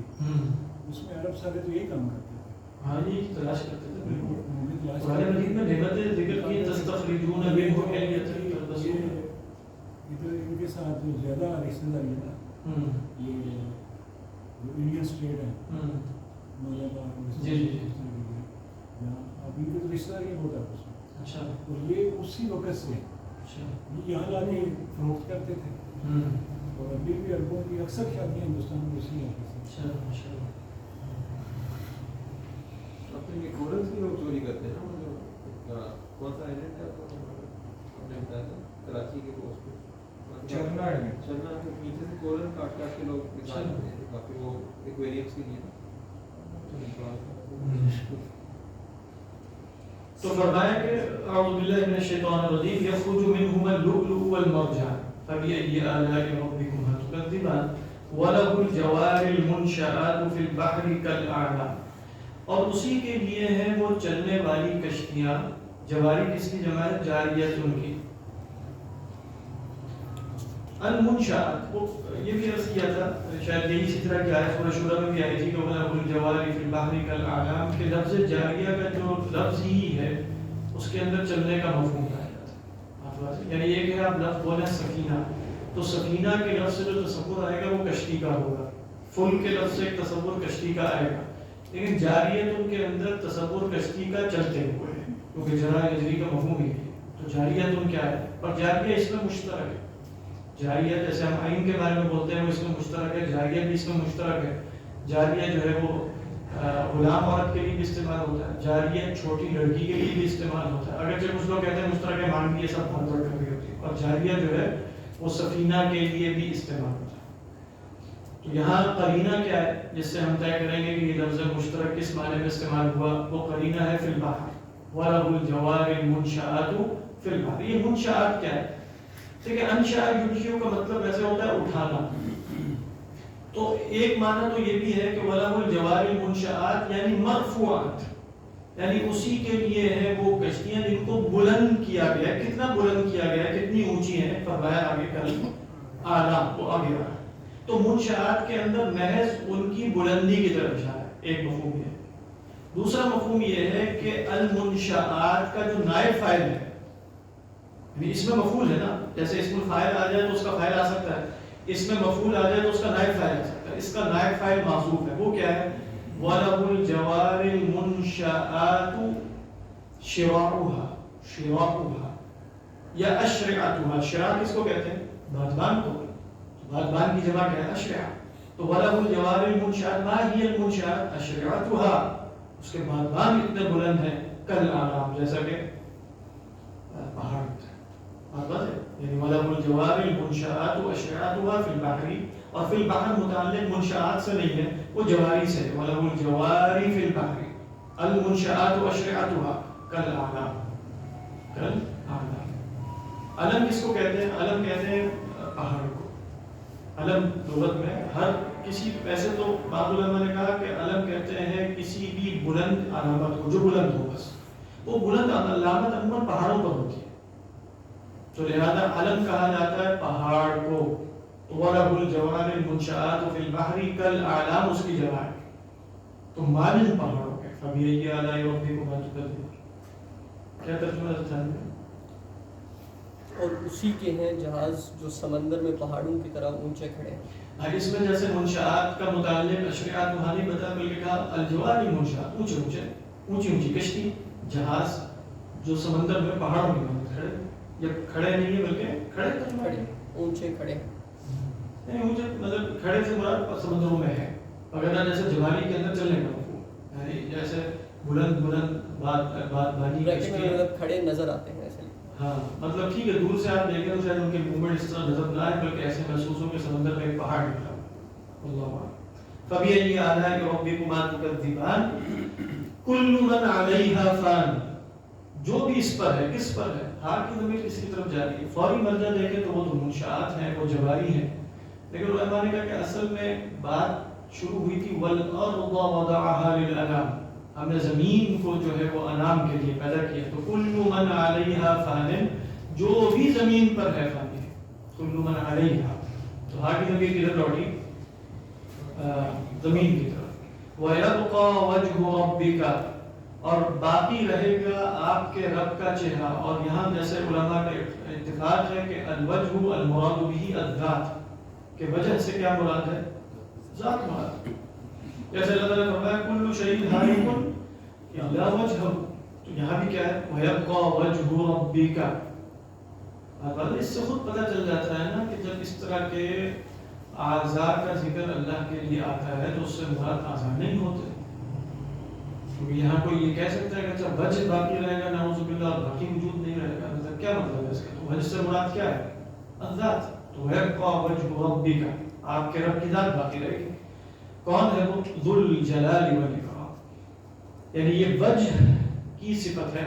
اس میں عرب سارے تو یہی کام کرتے تھے، ہاں یہ تلاش کرتے تھے، بالکل۔ تلاش قرآن مجید میں نعمتیں ذکر کی، تستخرجون منہ حلیۃ تلبسون، ادھر ان کے ساتھ جو زیادہ رشتہ داری ہے نا، یہ جو انڈین اسٹیٹ ہے جی جی جی، اب ان کے رشتہ داری بہت ہے اس میں، اچھا، اور یہ اسی وقت سے اچھا، یہاں لا کے فروخت کرتے تھے، اور ابھی بھی عربوں کی اکثر شادیاں ہندوستان میں اسی علاقے سے۔ اچھا، ماشاء اللہ۔ یہ کورلز بھی لوگ چوری کرتے ہیں نا، کون سا آئیلینڈ ہے آپ نے بتایا تھا کراچی کے کوسٹ پہ، چرناڑ میں نیچے سے کورل کاٹ کاٹ کے لوگ نکالتے ہیں، کافی وہ ایکویریم کے لیے تو فرمایا کہ اعوذ باللہ من الشیطان الرجیم یخرج منهما اللؤلؤ والمرجان فبأي آلاء ربكما تكذبان وله الجوار المنشآت في البحر كالأعلام. اور اسی کے لیے ہیں وہ چلنے والی کشتیاں. جواری کس کی جمع ہے؟ جاریت ان کی. المنشآت وہ یہ بھی عرض کیا تھا شاید یہی اسی طرح کی آیت سورہ شورى میں بھی آئی تھی کہ وَلَهُ الْجَوَارِ فِي الْبَحْرِ كَالْأَعْلَامِ کہ لفظ جاریہ کا جو لفظ ہی ہے اس کے اندر چلنے کا مفہوم آیا تھا. یعنی یہ کہ آپ لفظ بولیں سفینہ تو سفینہ کے لفظ سے جو تصور آئے گا وہ کشتی کا ہوگا. فل کے لفظ سے ایک تصور کشتی کا آئے گا لیکن جاریت ان کے اندر تصور کشتی کا چلتے ہوئے ہے کیونکہ جرا یجری کا مفہوم ہی ہے. تو جاریت ان کیا ہے اور جاریہ اس میں مشترک ہے. جاریہ جیسے ہم آئین کے بارے میں بولتے ہیں وہ اس میں مشترک ہے. جاریہ بھی اس میں مشترک ہے. جاریہ جو ہے وہ غلام عورت کے لیے بھی استعمال ہوتا ہے. جاریہ چھوٹی لڑکی کے لیے بھی استعمال ہوتا ہے. اگرچہ کچھ لوگ کہتے ہیں مشترک ہے مان بھی یہ سب بہت بڑھ کر ہوتی ہے. اور جاریہ جو ہے وہ سفینہ کے لیے بھی استعمال ہوتا ہے. تو یہاں قرینہ کیا ہے جس سے ہم طے کریں گے کہ یہ لفظ مشترک کس معنی میں استعمال ہوا. وہ قرینہ ہے فی البحر وَلَهُ الْجَوَارِ الْمُنشَآتُ فی البحر. یہ منشآت کیا ہے؟ دیکھیں انشاء یونشیو کا مطلب ایسے ہوتا ہے اٹھانا. تو ایک معنی تو یہ بھی ہے کہ وَلَهُ الْجَوَارِ الْمُنشَآتُ یعنی مرفوعات یعنی اسی کے لیے ہے وہ کشتیاں جن کو بلند کیا گیا ہے. کتنا بلند کیا گیا ہے کتنی اونچی ہیں فرمایا آگے کل اعلیٰ وہ آگے رہا. تو منشآت کے اندر محض ان کی بلندی کی طرف اشارہ ہے. ایک مفہوم یہ ہے. دوسرا مفہوم یہ ہے کہ المنشآت کا جو نائب فاعل ہے یعنی اس میں مفعول ہے نا جیسے اسم الفاعل آ جائے تو اس کا فاعل آ سکتا ہے. اس میں مفعول آ جائے تو اس کا نائب فاعل آ سکتا ہے. اس کا نائب فاعل محذوف ہے. وہ کیا ہے؟ وَلَهُ الْجَوَارِ الْمُنشَآتُ شِرَاعُهَا یا أَشْرِعَتُهَا. شراع کس کو کہتے ہیں؟ بادبان کو. بادبان کی جمع کیا ہے؟ أشرعہ. تو وَلَهُ الْجَوَارِ الْمُنشَآتُ مَا هِيَ الْمُنشَآتُ أَشْرِعَتُهَا. اس کے بادبان اتنے بلند ہیں كالأعلام جیسا کہ پہاڑ. یعنی وَلَهُ الْجَوَارِ الْمُنشَآتُ أَشْرِعَتُهَا فِي الْبَحْرِ. اور فی البحر متعلق منشآت سے نہیں ہے وہ جواری سے ہے. وَلَهُ الْجَوَارِ فِي الْبَحْرِ الْمُنشَآتُ أَشْرِعَتُهَا كَالْأَعْلَامِ. علم کس کو کہتے ہیں؟ علم کہتے ہیں پہاڑ کو. علم لغت میں ہر کسی ویسے تو بعض علماء نے کہا کہ علم کہتے ہیں کسی بھی بلند علامت کو جو بلند ہو. بس وہ بلند علامت عموماً پہاڑوں پر ہوتی ہے تو لہذا علم کہا جاتا ہے پہاڑ کو. وَلَهُ الْجَوَارِ الْمُنشَآتُ فِي الْبَحْرِ كَالْأَعْلَامِ اس کی جمع ہے. تو مانند پہاڑوں کے. فَبِأَيِّ آلَاءِ رَبِّكُمَا تُكَذِّبَانِ. کیا ترجمہ ہے؟ اور اسی کے ہیں جہاز جو سمندر میں پہاڑوں کی طرح اونچے کھڑے ہیں. اس میں جیسے منشآت کا متعلق اشریات وہاں نہیں بتا بلکہ کہا الجوار المنشآت اونچی اونچی کشتی جہاز جو سمندر میں پہاڑوں میں کھڑے یا کھڑے نہیں ہے بلکہ کھڑے اونچے کھڑے نہیں اونچے مطلب کھڑے سے مراد سمندروں میں ہے. اگر جیسے جوالی کے اندر چلنے کا مفہوم یعنی جیسے بلند بانی کشتی کھڑے نظر آتے ہیں ایسے. ہاں مطلب ٹھیک ہے دور سے آپ دیکھیں تو شاید ان کے موومنٹ اس طرح نظر نہ آئے بلکہ ایسے محسوس ہو کہ سمندر میں ایک پہاڑ نکلا. اللہ فَبِأَيِّ آلَاءِ رَبِّكُمَا تُكَذِّبَانِ كُلُّ مَنْ عَلَيْهَا فَانٍ. جو بھی اس پر ہے کس پر ہے؟ ہاں کی ضمیر کس کی طرف جا رہی ہے؟ فوری مرجع دیکھیں تو وہ تو منشآت ہیں وہ جواری ہیں. لیکن علماء نے کہا کہ اصل میں بات شروع ہوئی تھی وَالْأَرْضَ وَضَعَهَا لِلْأَنَامِ. ہم نے زمین کو جو ہے وہ انام کے لیے پیدا کیا. تو کل من علیہا فان جو بھی زمین پر ہے فانی ہے. کل من علیہا تو ہاں کی ضمیر کدھر لوٹی؟ زمین کی طرف. وَيَبْقَى وَجْهُ رَبِّكَ اور باقی رہے گا آپ کے رب کا چہرہ. اور یہاں جیسے علماء کا اتفاق ہے کہ الوجہ المراد به الذات کہ وجہ سے کیا مراد ہے؟ ذات مراد. جیسے اللہ تعالیٰ نے فرمایا کل شیء ہالک الا وجہہ. تو یہاں بھی کیا ہے؟ وَيَبْقَى وَجْهُ رَبِّكَ. اس سے خود پتہ چل جاتا ہے نا کہ جب اس طرح کے اعضاء کا ذکر اللہ کے لیے آتا ہے تو اس سے مراد اعضاء نہیں ہوتے. کیونکہ یہاں کوئی یہ کہہ سکتا ہے کہ اچھا وجہ باقی رہے گا نعوذ باللہ باقی وجود نہیں رہے گا. مطلب کیا مطلب ہے اس کا؟ تو وجہ سے مراد کیا ہے؟ الذات. تو وَيَبْقَى وَجْهُ رَبِّكَ آپ کے رب کی ذات باقی رہے گی. کون ہے وہ؟ ذو الجلال والاکرام. یعنی یہ وجہ کی صفت ہے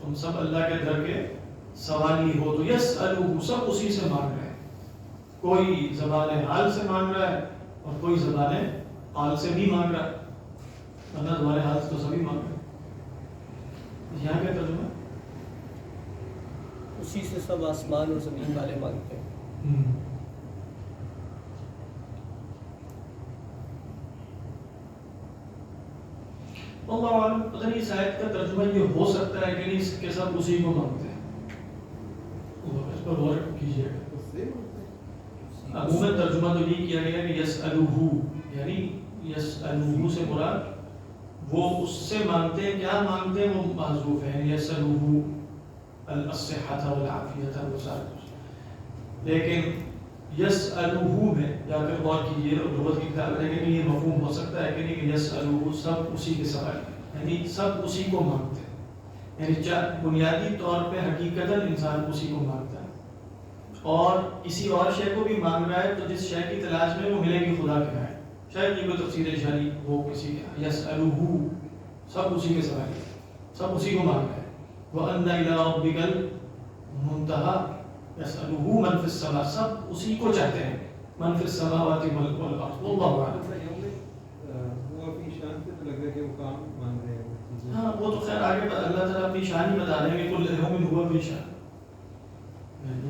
تم سب اللہ کے در کے سوالی ہو. تو یسألہ سب اسی سے مانگ رہے ہیں. کوئی زبان حال سے مانگ رہا ہے اور کوئی زبان قال سے بھی مانگ رہا ہے. ورنہ زبان حال سے تو سبھی مانگ رہے ہیں. یہاں کیا ترجمہ ہے؟ اسی سے سب آسمان اور زمین والے مانگتے ہیں. اللہ عالم. پتہ نہیں اس آیت کا ترجمہ یہ ہو سکتا ہے کہ نہیں اس کے سب اسی کو مانگتے ہیں. اس پر غور کیجیے گا. عموماً ترجمہ تو یہ کیا گیا کہ یسألہ، یعنی یسألہ سے مراد وہ اس سے مانگتے ہیں. کیا مانگتے ہیں؟ وہ محذوف ہے. یسألہ الصحۃ والعافیۃ والسعادۃ. لیکن یسألہ میں جا کر غور کیجیے اور لغت کی کتاب دیکھیں کہ یہ مفہوم ہو سکتا ہے کہ نہیں کہ یسألہ سب اسی کے سوال ہیں، یعنی سب اسی کو مانگتے ہیں. یعنی بنیادی طور پہ حقیقتاً انسان اسی کو مانگتا ہے اور کسی اور شے کو بھی مانگ رہا ہے تو جس شے کی تلاش میں وہ ملے گی خدا کے ہے. شاید یہ کوئی تفسیر اشاری ہو کسی کے. یسألہ سب اسی کے سوال ہیں، سب اسی کو مانگ رہے ہیں. وَأَنَّ إِلَىٰ رَبِّكَ الْمُنتَهَىٰ. یسألہ من فی السماء، سب اسی کو چاہتے ہیں. من فی السماوات والارض. واللہ اعلم. وہ اپنی شان سے تو لگ رہا ہے کہ وہ کام مانگ رہے ہیں. ہاں وہ تو خیر آگے اللہ تعالیٰ اپنی شان ہی بتا دیں گے. کل یوم ہوا فی شان.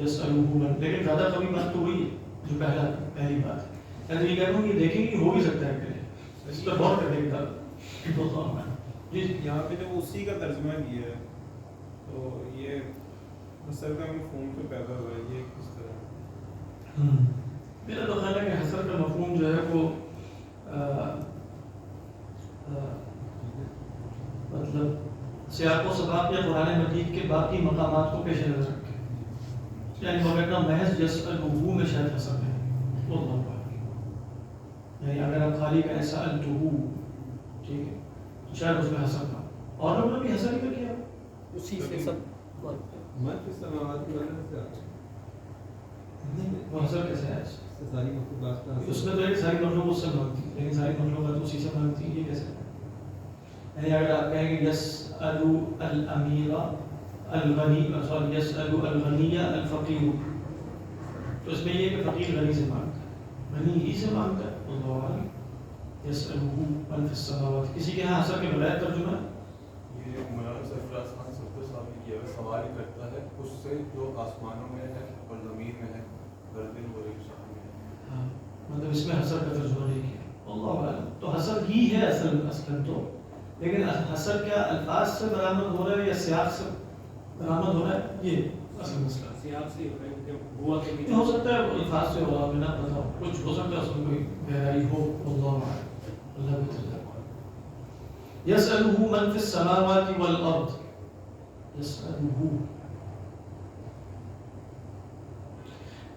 یسألہ من، لیکن زیادہ کبھی بات تو وہی جو پہلی بات ہے. میں یہ کہہ رہا ہوں کہ دیکھیں گے ہو بھی سکتا ہے کہ اس پر غور کرنے کا. جی یہاں پہ جب اسی کا ترجمہ کیا ہے تو یہ حسر کا مفہوم تو پیدا ہوا ہے. یہ کس طرح؟ میرا تو خیال ہے کہ حسر کا مفہوم جو ہے وہ مطلب سیاق و سباق یا قرآن مجید کے باقی مقامات کو پیش نظر رکھے. یعنی وغیرہ محض یسألہ میں شاید حسر ہے. واللہ اعلم. یعنی اگر آپ خالی کہیں سألتہ، ٹھیک ہے، تو شاید اس میں حسر نہ. اور لوگوں نے بھی حسر ہی کیا اسی سے سب مانگتے ہیں. من فی السماوات والارض سے وہ حسر کیسے ہے؟ ساری مخلوقات کا اس میں تو ایک ساری مخلوق اس سے مانگتی ہے، لیکن ساری مخلوقات اسی سے مانگتی ہے. یہ کیسے ہے؟ یعنی اگر آپ کہیں گے یسأل الامیر الغنی، سوری یسأل الغنی الفقیر، تو اس میں یہ کہ فقیر غنی سے مانگتا ہے، غنی ہی سے مانگتا ہے. اللہ عالم. یسألہ من فی السماوات. کسی کے یہاں حسر کے بغیر ترجمہ ہے؟ یہ مولانا سرفراز خان صفدر صاحب نے کیا ہے، سوال ہی کرتا ہے اس سے جو آسمانوں میں ہے اور زمین میں ہے، گردن و ریشان میں ہے. ہاں مطلب اس میں حسر کا ترجمہ نہیں کیا. اللہ عالم. تو حسر ہی ہے اصل تو، لیکن حسر کیا الفاظ سے برآمد ہو رہا ہے یا سیاق سے برآمد ہو رہا ہے؟ یہ اصل مسئلہ ہے. سیاق سے ہوا کہ یہ ہو سکتا ہے الفاظ سے ہو رہا ہو، نہ پتا ہو، کچھ ہو سکتا ہے اس میں کوئی گہرائی ہو. اللہ عالم. اللہ بہتر جانتا. یسألہ من فی السماوات والارض. یسألہ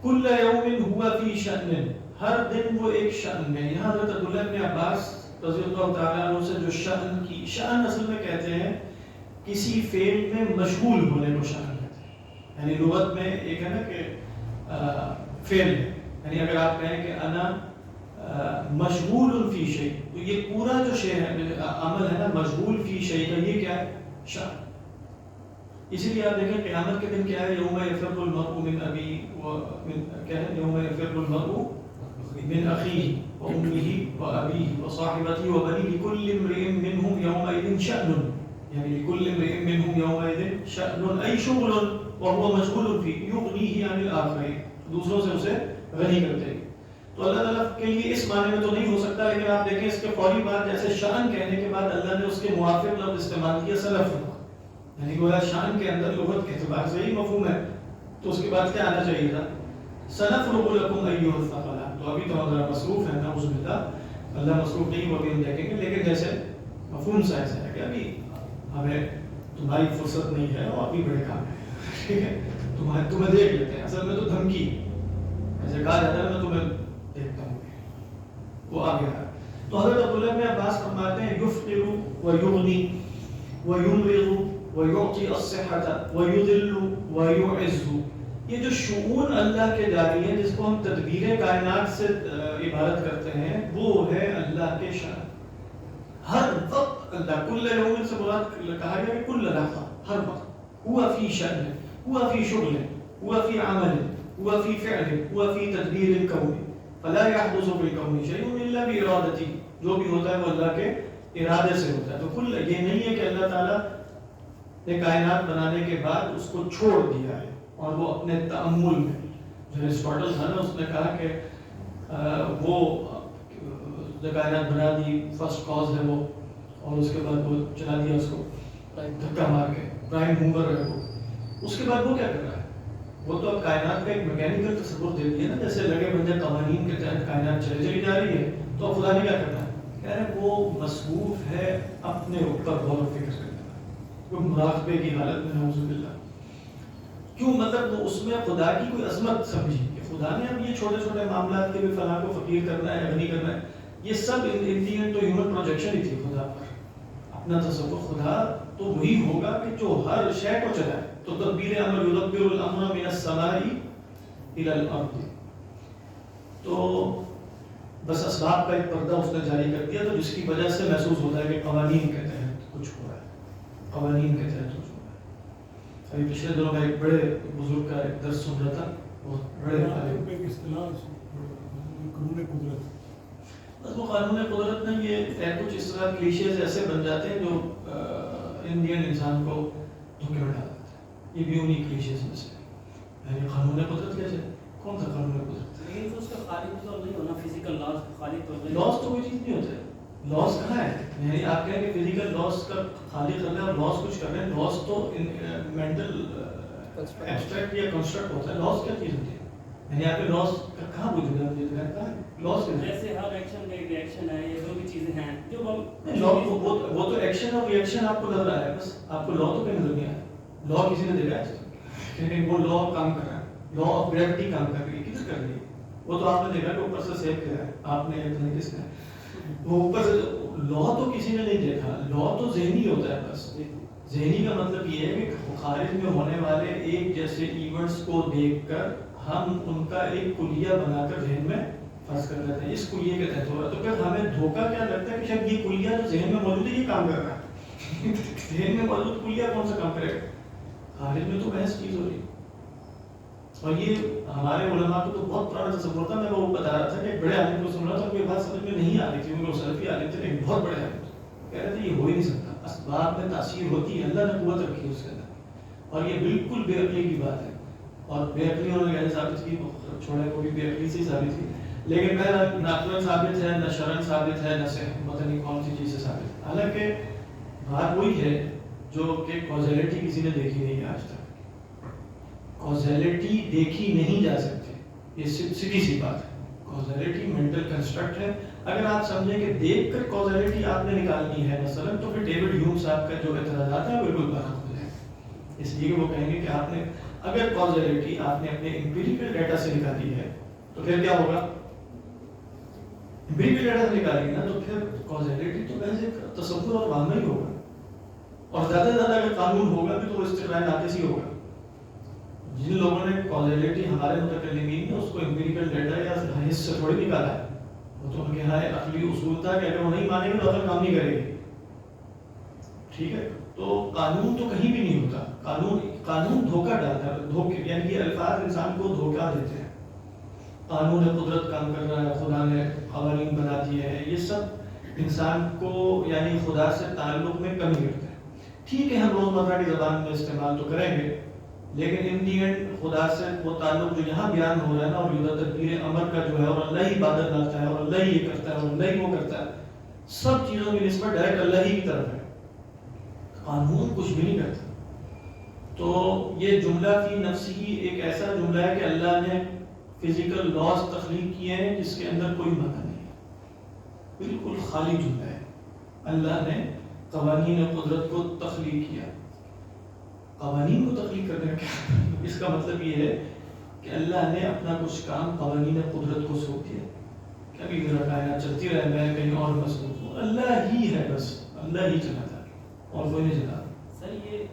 کل یوم ہوا فی شأن. ہر دن وہ ایک شأن میں. یہاں حضرت عبداللہ بن عباس رضی اللہ تعالیٰ عنہ سے جو شأن کی، شأن اصل میں کہتے ہیں کسی فعل میں مشغول ہونے کو شأن کہتے ہیں. یعنی لغت میں ایک ہے نا کہ فعل ہے، یعنی اگر آپ کہیں کہ انا مشغول فی شیء، تو یہ پورا جو شے ہے عمل ہے نا مشغول فی شیء کا، یہ کیا ہے؟ شأن. اسی لیے آپ دیکھیں قیامت کے دن کیا ہے؟ یوم یفر المرء من ابی کیا ہے؟ یوم یفر المرء من اخیہ وامہ وابیہ وصاحبتہ وبنیہ لکل امرئ منہم یومئذ شأن. یعنی لکل امرئ منہم یومئذ شأن ای شغل وهو مشغول فیہ یغنیہ عن الآخرین. دوسروں سے اسے غنی کرتے ہیں. تو اللہ تعالیٰ کے لیے اس معنی میں تو نہیں ہو سکتا، لیکن آپ دیکھیں اس کے فوری بعد جیسے شأن کہنے کے بعد اللہ نے اس کے موافق لفظ استعمال کیا سلف. یعنی گویا شأن کے اندر لغت کے اعتبار سے ہی مفہوم ہے، تو اس کے بعد کیا آنا چاہیے تھا؟ سنفرغ لکم ایھا الثقلان. تو ابھی تو ہم ذرا مصروف ہیں، نعوذ باللہ، اللہ مصروف نہیں ہو، ابھی ہم دیکھیں گے، لیکن جیسے مفہوم سا ایسا ہے کہ ابھی ہمیں تمہاری فرصت نہیں ہے اور ابھی بڑے کام ہیں، ٹھیک ہے، تمہیں دیکھ لیتے ہیں. اصل میں تو دھمکی ایسے کہا جاتا ہے میں تمہیں دیکھتا ہوں، وہ آ گیا. تو حضرت عبداللہ بن عباس فرماتے ہیں یفقر ویغنی ویمرض ویعطی الصحة ویذل ویعز. یہ جو شؤون اللہ کے جاری ہیں، جس کو ہم تدبیر کائنات سے عبارت کرتے ہیں، وہ ہے اللہ کے شان. ہر وقت اللہ، کل یوم سے مراد کہا گیا کہ کل لحظہ، ہر وقت. هو في شأن، هو في شغل، هو في عمل، هو في فعل، هو في تدبیر الکون، فلا يحدث في الكون شيء الا بارادته، جو بھی ہوتا ہے وہ اللہ کے ارادے سے ہوتا ہے. تو کل یہ نہیں ہے کہ اللہ تعالیٰ نے کائنات بنانے کے بعد اس کو چھوڑ دیا ہے اور وہ اپنے تأمل میں، جو ارسطاٹل تھا نا اس نے کہا کہ وہ کائنات بنا دی، فرسٹ کاز ہے وہ، اور اس کے بعد وہ چلا دیا اس کو دھکا مار کے، پرائم موور ہے وہ. اس کے بعد وہ کیا کر رہا ہے؟ وہ تو اب کائنات کا ایک میکینیکل تصور دے دیا نا، جیسے لگے بندے قوانین کے تحت کائنات چلی جا رہی ہے، تو اب خدا نے کیا کرنا ہے؟ کہہ رہے ہیں وہ مصروف ہے اپنے اوپر غور و فکر کرنے میں، کوئی مراقبے کی حالت میں، نعوذ باللہ. کیوں؟ مطلب وہ اس میں خدا کی کوئی عظمت سمجھی کہ خدا نے اب یہ چھوٹے چھوٹے معاملات کے بھی فلاں کو فقیر کرنا ہے، غنی کرنا ہے، یہ سب انڈین تو ہیومن پروجیکشن ہی تھی خدا پر. اپنا تصور خدا تو وہی ہوگا کہ جو ہر شے کو چلائے. تو تدبیر امر یدبر الامر من السماء الى الارض. تو بس اسباب کا ایک پردہ اس نے جاری کر دیا، تو جس کی وجہ سے محسوس ہوتا ہے کہ قوانین کے تحت کچھ ہو رہا ہے، قوانین کے تحت کچھ ہو رہا ہے. ابھی پچھلے دنوں میں ایک بڑے بزرگ کا ایک درس سن رہا تھا، بہت بڑے عالم. ایک اصطلاح قانون قدرت، بس وہ قانون قدرت میں یہ کچھ اس طرح کلیشیز ایسے بن جاتے ہیں جو انڈین انسان کو دھوکے میں ڈال دیتے ہیں. یہ بھی انہیں کلیشیز میں سے یعنی قانون قدرت کیسے؟ کون سا قانون قدرت؟ لیکن تو اس کا خالق تو نہیں ہونا، فزیکل لاز کا خالق تو نہیں. لاس تو کوئی چیز نہیں ہوتا ہے. لاس کہاں ہے؟ یعنی آپ کہیں کہ فزیکل لاس کا خالق کرنا ہے اور لاس کچھ کر رہے ہیں. لاس تو مینٹل ایبسٹریکٹ یا کنسٹرکٹ ہوتا ہے. لاس کیا چیز ہوتی ہے؟ یعنی آپ کے لاس کا کہاں وجود ہے؟ مجھے کہا لاس کیا ہے؟ جیسے ہر ایکشن کا ایک ریئیکشن ہے، یہ جو بھی چیزیں ہیں جو وہ تو ایکشن اور ریئیکشن آپ کو نظر آیا ہے، بس آپ کو لا تو کہیں نظر نہیں آیا. لا کسی نے دیکھا ہے لیکن وہ لا کام کر رہا ہے، لا آف گریوٹی کام کر رہی ہے. کدھر کر رہی ہے؟ وہ تو آپ نے دیکھا کہ اوپر سے سیو کیا ہے آپ نے، کس نے وہ اوپر سے. لا تو کسی نے نہیں دیکھا. لا تو ذہنی ہوتا ہے. بس ذہنی کا مطلب یہ ہے کہ خارج میں ہونے والے ایک جیسے ایونٹس کو دیکھ کر ہم ان کا ایک کلیہ بنا کر ذہن میں فرض کر لیتے ہیں اس کلیے کے تحت ہو رہا ہے. تو پھر ہمیں دھوکہ کیا لگتا ہے کہ شاید یہ کلیہ جو ذہن میں موجود ہے یہ کام کر رہا ہے. ذہن میں موجود کلیہ کون سا کام کرے گا؟ خارج میں تو بحث چیز ہو رہی ہے. اور یہ ہمارے علماء کو تو بہت پرانا تصور تھا. میں وہ بتا رہا تھا کہ ایک بڑے عالم کو سن رہا تھا، ان کو یہ بات سمجھ میں نہیں آ رہی تھی. ان کو سلفی عالم تھے لیکن بہت بڑے عالم تھے. کہہ رہے تھے یہ ہو ہی نہیں سکتا، اسباب میں تاثیر ہوتی ہے، اللہ نے قوت رکھی ہے اس کے اندر، اور یہ بالکل بے عقلی کی بات ہے. اور بے عقلی انہوں نے کیسے ثابت کی؟ چھوڑے کو بھی بے عقلی سے ہی ثابت کی. لیکن میں نہ عقلاً ثابت ہے، نہ شرعاً ثابت ہے، نہ صحیح پتہ نہیں کون سی چیز سے ثابت ہے. حالانکہ بات وہی ہے جو کہ کازیلٹی کسی نے دیکھی نہیں ہے آج تک. کازیلٹی دیکھی نہیں جا سکتی، یہ سیدھی سی بات ہے. کازیلٹی مینٹل کنسٹرکٹ ہے. اگر آپ سمجھیں کہ دیکھ کر کازیلٹی آپ نے نکالنی ہے مثلا، تو پھر ڈیوڈ ہیوم صاحب کا جو اعتراضات ہیں بالکل برحق ہو جائے. اس لیے کہ وہ کہیں گے کہ آپ نے اگر کازیلٹی آپ نے اپنے امپیریکل ڈیٹا سے نکالی ہے تو پھر کیا ہوگا؟ امپیریکل ڈیٹا سے نکالی نا تو پھر کازیلٹی تو ویسے تصور اور وہم ہی ہوگا. اور زیادہ سے زیادہ اگر قانون ہوگا بھی تو وہ استقرار ناقص ہی ہوگا. جن لوگوں نے کازیلٹی ہمارے متکلمین نے اس کو امپیریکل ڈیٹا یا حس سے تھوڑی نکالا ہے. وہ تو ان کے یہاں عقلی اصول تھا کہ اگر وہ نہیں مانیں گے تو عقل کام نہیں کرے گی. ٹھیک ہے، تو قانون تو کہیں بھی نہیں ہوتا. قانون دھوکہ ڈالتا ہے، دھوکے یعنی یہ الفاظ انسان کو دھوکہ دیتے ہیں. قانون قدرت کام کر رہا ہے، خدا نے قوانین بنا دیے ہیں، یہ سب انسان کو یعنی خدا سے تعلق میں کمی کرتے ہیں. ٹھیک ہے ہم روزمرہ کی زبان میں استعمال تو کریں گے، لیکن ان دی اینڈ خدا سے وہ تعلق جو یہاں بیان ہو رہا ہے نا، اور یہ تدبیر امر کا جو ہے، اور اللہ ہی عبادت لاتا ہے، اور اللہ ہی یہ کرتا ہے، اور اللہ ہی وہ کرتا ہے، سب چیزوں کی نسبت ڈائریکٹ اللہ ہی کی طرف ہے. قانون کچھ بھی نہیں کرتا. تو یہ جملہ فی نفسی ہی ایک ایسا جملہ ہے کہ اللہ نے فزیکل لاز تخلیق کیے ہیں جس کے اندر کوئی معنی نہیں ہے. بالکل خالی جملہ ہے. اللہ نے قوانین قدرت کو تخلیق کیا. قوانین کو تخلیق کرنے کا کیا؟ اس کا مطلب یہ ہے کہ اللہ نے اپنا کچھ کام قوانین قدرت کو سونپ دیا. کبھی ذرا کائنات چلتی رہے، میں کہیں اور مصروف ہوں. اللہ ہی ہے، بس اللہ ہی چلاتا ہے اور کوئی نہیں چلاتا. سر یہ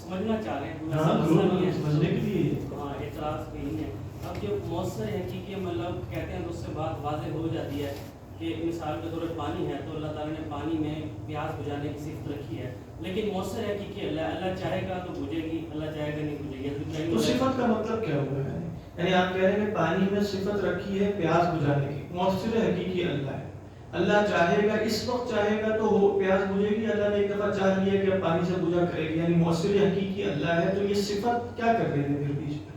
سمجھنا چاہ رہے ہیں، سمجھنے کے لیے ہاں اعتراض نہیں ہے. اب جو مؤثر حقیقی مطلب کہتے ہیں تو اس سے بات واضح ہو جاتی ہے کہ مثال کے طور پر پانی ہے تو اللہ تعالیٰ نے پانی میں پیاس بجھانے کی صفت رکھی ہے. لیکن مؤثر ہے کہ اللہ چاہے گا تو بجھے گی، اللہ چاہے گا نہیں بجھے گی. تو صفت کا مطلب کیا ہوا ہے؟ یعنی آپ کہہ رہے ہیں کہ پانی میں صفت رکھی ہے پیاس بجھانے کی. مؤثر حقیقی اللہ ہے. اللہ چاہے گا، اس وقت چاہے گا تو وہ پیاس بجھے گی. اللہ نے ایک دفعہ چاہ لیا کہ اب پانی سے بجھا کرے گی، یعنی مؤثر حقیقی اللہ ہے. تو یہ صفت کیا کر رہے ہیں پھر بیچ میں؟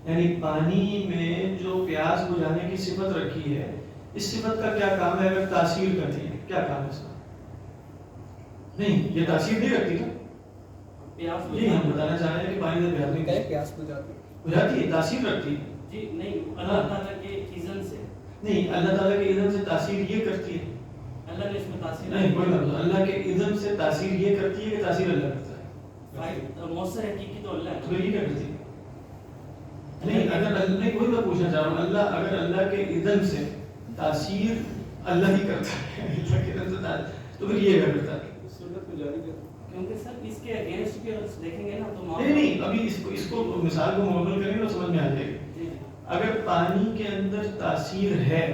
یعنی پانی میں جو پیاس بجھانے کی صفت رکھی ہے، اس صفت کا کیا کام ہے؟ اگر تاثیر کرتی ہے، کیا کام ہے اس کا؟ نہیں، یہ تاثیر نہیں رکھتی نا. یہ ہم بتانا چاہ رہے ہیں کہ پانی سے پیاس نہیں پیاس بجھاتی ہے، تاثیر رکھتی ہے. جی نہیں، اللہ تعالیٰ کے اذن سے نہیں، اللہ تعالیٰ کے اذن سے تاثیر یہ کرتی ہے. اللہ نے اس میں تاثیر نہیں، کوئی مطلب اللہ کے اذن سے تاثیر یہ کرتی ہے کہ تاثیر اللہ کرتا ہے. مؤثر حقیقی تو اللہ ہے. تو یہ کیا کرتی ہے؟ نہیں، اگر نہیں، وہی میں پوچھنا چاہ رہا ہوں، اللہ اگر اللہ کے اذن سے تاثیر اللہ ہی کرتا ہے، اللہ کے اذن سے تو پھر یہ کیا کرتا ہے؟ سنت کو جاری کرتا ہے. کیونکہ سر اس کے اگینسٹ بھی اگر دیکھیں گے نا تو نہیں، ابھی اس کو مثال کو مکمل کریں گے تو سمجھ میں آ جائے گی. اگر پانی کے اندر تاثیر ہے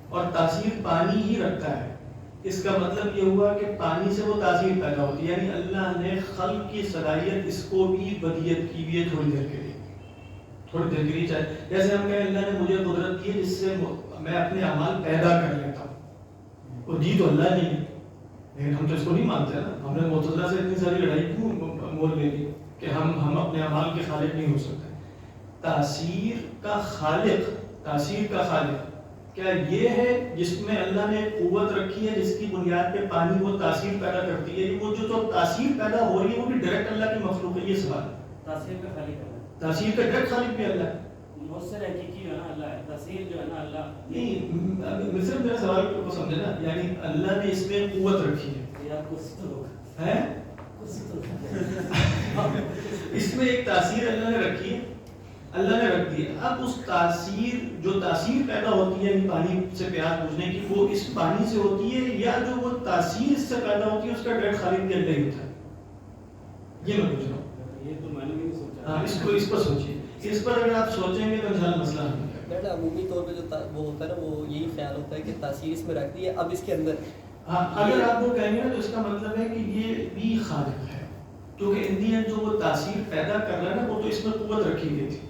اور تاثیر پانی ہی رکھتا ہے، اس کا مطلب یہ ہوا کہ پانی سے وہ تاثیر پیدا ہوتی ہے. یعنی اللہ نے خلق کی صلاحیت اس کو بھی بدیت کی ہوئی ہے تھوڑی دیر کے لیے، تھوڑی دیر کے لیے چاہے. جیسے ہم کہیں اللہ نے مجھے قدرت دی ہے جس سے میں اپنے اعمال پیدا کر لیتا ہوں. وہ دی تو اللہ نہیں ہے، لیکن ہم تو اس کو نہیں مانتے نا. ہم نے معتزلہ سے اتنی ساری لڑائی کیوں مول لے لی کہ ہم اپنے اعمال کے خالق نہیں ہو سکتے. تاثیر کا خالق کیا یہ ہے جس میں اللہ نے قوت رکھی ہے جس کی بنیاد پہ پانی وہ تاثیر پیدا کرتی ہے؟ وہ جو تاثیر پیدا ہو رہی ہے وہ بھی ڈائریکٹ اللہ کی مخلوق ہے. یہ سوال تاثیر کا خالق ہے، تاثیر کا ڈائریکٹ خالق بھی اللہ ہے. مؤثر حقیقی جو ہے نا اللہ ہے، تاثیر جو ہے نا اللہ نہیں. صرف میرا سوال کو سمجھے نا، یعنی اللہ نے اس میں قوت رکھی ہے، اس میں ایک تاثیر اللہ نے رکھی ہے، اللہ نے رکھ دی ہے. اب اس تاثیر جو تاثیر پیدا ہوتی ہے پانی سے پیاس بجھنے کی، وہ اس پانی سے ہوتی ہے یا جو وہ تاثیر اس سے پیدا ہوتی ہے اس کا ڈائریکٹ خالق بھی اللہ ہی ہوتا ہے؟ یہ میں پوچھ رہا ہوں. یہ تو میں نے بھی نہیں سوچا. ہاں، اس پر سوچیے. اس پر اگر آپ سوچیں گے تو انشاءاللہ مسئلہ حل ہو جائے گا. عمومی طور پہ جو وہ ہوتا ہے نا، وہ یہی خیال ہوتا ہے کہ تاثیر اس میں رکھ دی ہے، اب اس کے اندر. ہاں، اگر آپ وہ کہیں گے نا تو اس کا مطلب ہے کہ یہ بھی خالق ہے، کیونکہ ان دی جو وہ تاثیر پیدا کر رہا ہے نا، وہ تو اس میں قوت رکھی گئی تھی.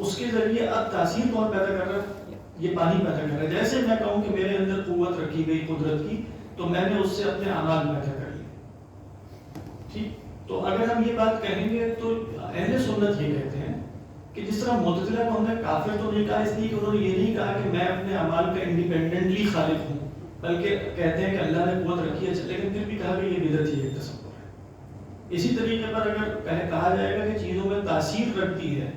اس کے ذریعے اب تاثیر کون پیدا کر رہا ہے؟ یہ پانی پیدا کر رہا ہے. جیسے میں کہوں کہ میرے اندر قوت رکھی گئی قدرت کی، تو میں نے اس سے اپنے اعمال پیدا کر لیے. ٹھیک. تو اگر ہم یہ بات کہیں گے تو اہل سنت یہ کہتے ہیں کہ جس طرح معتزلہ کو ہم نے کافر تو نہیں کہا اس لیے کہ انہوں نے یہ نہیں کہا کہ میں اپنے اعمال کا انڈیپینڈنٹلی خالق ہوں، بلکہ کہتے ہیں کہ اللہ نے قوت رکھی ہے، لیکن پھر بھی کہا کہ یہ بدعت ہی ایک تصور ہے. اسی طریقے پر اگر کہا جائے گا کہ چیزوں میں تاثیر رکھتی ہے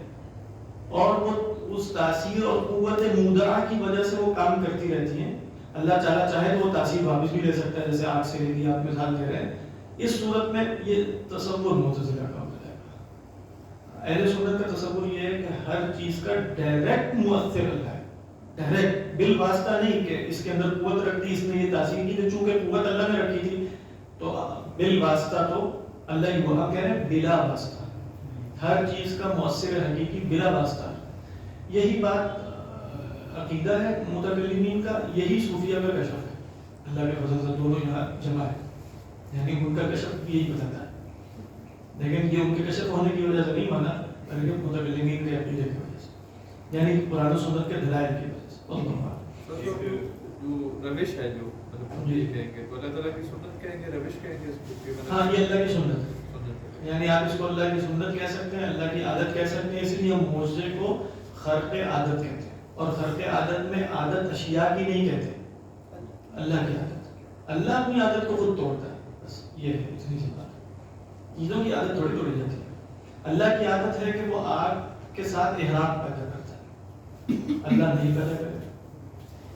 اور وہ اس تاثیر اور قوت مودعہ کی وجہ سے وہ کام کرتی رہتی ہیں، اللہ تعالیٰ چاہے تو وہ تاثیر واپس بھی لے سکتا ہے، جیسے آگ سے لے لی، آپ مثال دے رہے ہیں. اس صورت میں یہ تصور معتزلہ کا ہو جائے گا. اہل سنت کا تصور یہ ہے کہ ہر چیز کا ڈائریکٹ مؤثر اللہ ہے، ڈائریکٹ بالواسطہ نہیں کہ اس کے اندر قوت رکھ دی اس نے یہ تاثیر کی، تو چونکہ قوت اللہ نے رکھی تھی تو بالواسطہ تو اللہ ہی. وہ ہم کہہ رہے ہیں بلا واسطہ، ہر چیز کا مؤثر حقیقی بلا واسطہ. یہی بات عقیدہ ہے متکلمین کا، یہی صوفیہ کا کشف ہے. اللہ کے فضل سے دونوں یہاں جمع ہے، یعنی ان کا کشف بھی یہی بتاتا ہے. لیکن یہ ان کے کشف ہونے کی وجہ سے نہیں مانا، بلکہ متکلمین کے عقیدے کی وجہ سے، یعنی قرآن و سنت کے دلائل کی وجہ سے. جو روش ہے جو مطلب یہ کہیں گے تو اللہ تعالیٰ کی سنت کہیں گے، روش کہیں گے اس کو. ہاں، یہ اللہ کی سنت ہے، یعنی آپ اس کو اللہ کی سنت کہہ سکتے ہیں، اللہ کی عادت کہہ سکتے ہیں. اس لیے ہم معجزے کو خرق عادت کہتے ہیں، اور خرق عادت میں عادت اشیاء کی نہیں کہتے، اللہ کی عادت. اللہ اپنی عادت کو خود توڑتا ہے، بس یہ ہے اتنی سی بات. چیزوں کی عادت تھوڑی توڑی جاتی ہے. اللہ کی عادت ہے کہ وہ آگ کے ساتھ احراق پیدا کرتا ہے، اللہ نہیں پیدا کرتا.